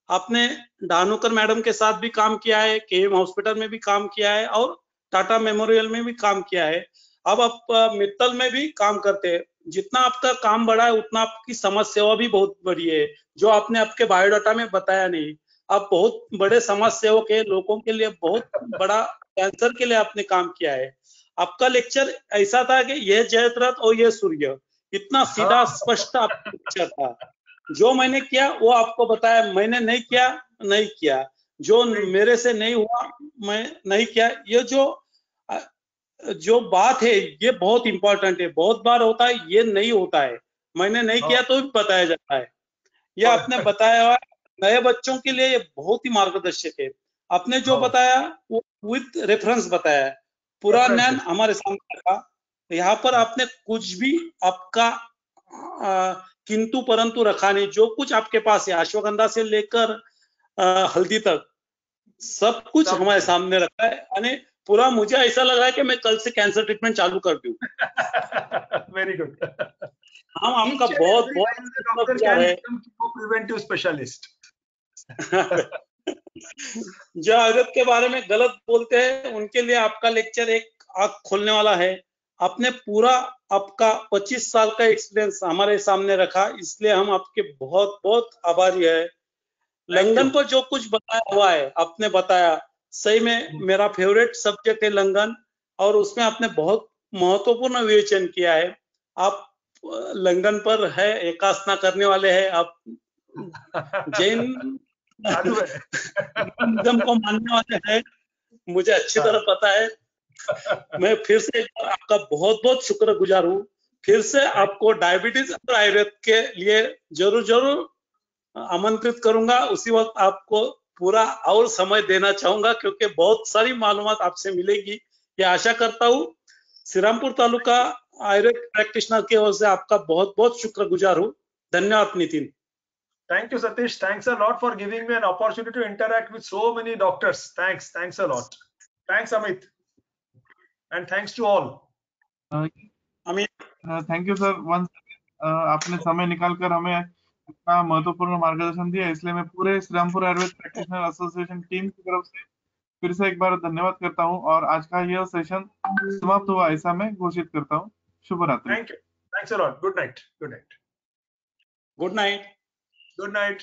आपने डानोकर मैडम के साथ भी काम किया है, केएम हॉस्पिटल में भी काम किया है, और टाटा मेमोरियल में भी काम किया है। अब आप मित्तल में भी काम करते हैं। जितना आपका काम बढ़ा है, उतना आपकी समाज सेवा भी बहुत बड़ी है, जो आपने आपके बायोडाटा में बताया नहीं। आप बहुत बड़े समाज सेवक है, लोगों के लिए बहुत बड़ा कैंसर के लिए आपने काम किया है। आपका लेक्चर ऐसा था कि यह जयद्रथ और यह सूर्य, इतना सीधा स्पष्ट आपका लेक्चर था। जो मैंने किया वो आपको बताया, मैंने नहीं किया, जो मेरे से नहीं हुआ मैं नहीं किया। ये जो बात है ये बहुत इंपॉर्टेंट है। बहुत बार होता है ये नहीं होता है, मैंने नहीं किया तो भी बताया जाता है। ये आपने बताया हुआ नए बच्चों के लिए ये बहुत ही मार्गदर्शक है। आपने जो बताया वो विद रेफरेंस बताया, पूरा ज्ञान हमारे सामने रखा। यहाँ पर आपने कुछ भी आपका किंतु परंतु रखा नहीं। जो कुछ आपके पास है, अश्वगंधा से लेकर हल्दी तक सब कुछ हमारे सामने रखा है। यानी पूरा मुझे ऐसा लग रहा है कि मैं कल से कैंसर ट्रीटमेंट चालू कर दूं। Very good. हम आपका बहुत शुक्रिया है। Preventive specialist. जो आयुर्वेद के बारे में गलत बोलते हैं उनके लिए आपका लेक्चर एक आंख खोलने वाला है। आपने पूरा आपका 25 साल का एक्सपीरियंस हमारे सामने रखा, इसलिए हम आपके बहुत बहुत आभारी है। लंगन पर जो कुछ बताया हुआ है आपने बताया, सही में मेरा फेवरेट सब्जेक्ट है लंगन, और उसमें आपने बहुत महत्वपूर्ण विवेचन किया है। आप लंगन पर है, एकासना करने वाले हैं, आप जैन निगम को मानने वाले हैं, मुझे अच्छी तरह पता है। मैं फिर से आपका बहुत बहुत शुक्रगुजार हूँ। फिर से आपको डायबिटीज और आयुर्वेद के लिए जरूर आमंत्रित करूंगा। उसी वक्त आपको पूरा और समय देना चाहूंगा, क्योंकि बहुत सारी मालूमात आपसे मिलेगी। ये आशा करता हूँ। श्रीरामपुर तालुका आयुर्वेद प्रैक्टिशनर की ओर से आपका बहुत बहुत शुक्रगुजार हूँ। धन्यवाद Nitin. Thank you, Satish. Thanks a lot for giving me an opportunity to interact with so many doctors. Thanks a lot. Thanks, Amit. And thanks to all. Amit, thank you, sir. आपने समय निकालकर हमें अपना महत्वपूर्ण मार्गदर्शन दिया, इसलिए मैं पूरे Shrirampur Ayurveda practitioner association team की तरफ से फिर से एक बार धन्यवाद करता हूं, और आज का यह सेशन समाप्त हुआ ऐसा मैं घोषित करता हूं। शुभ रात्रि। Thank you. Thanks a lot. Good night. Good night. Good night. Good night.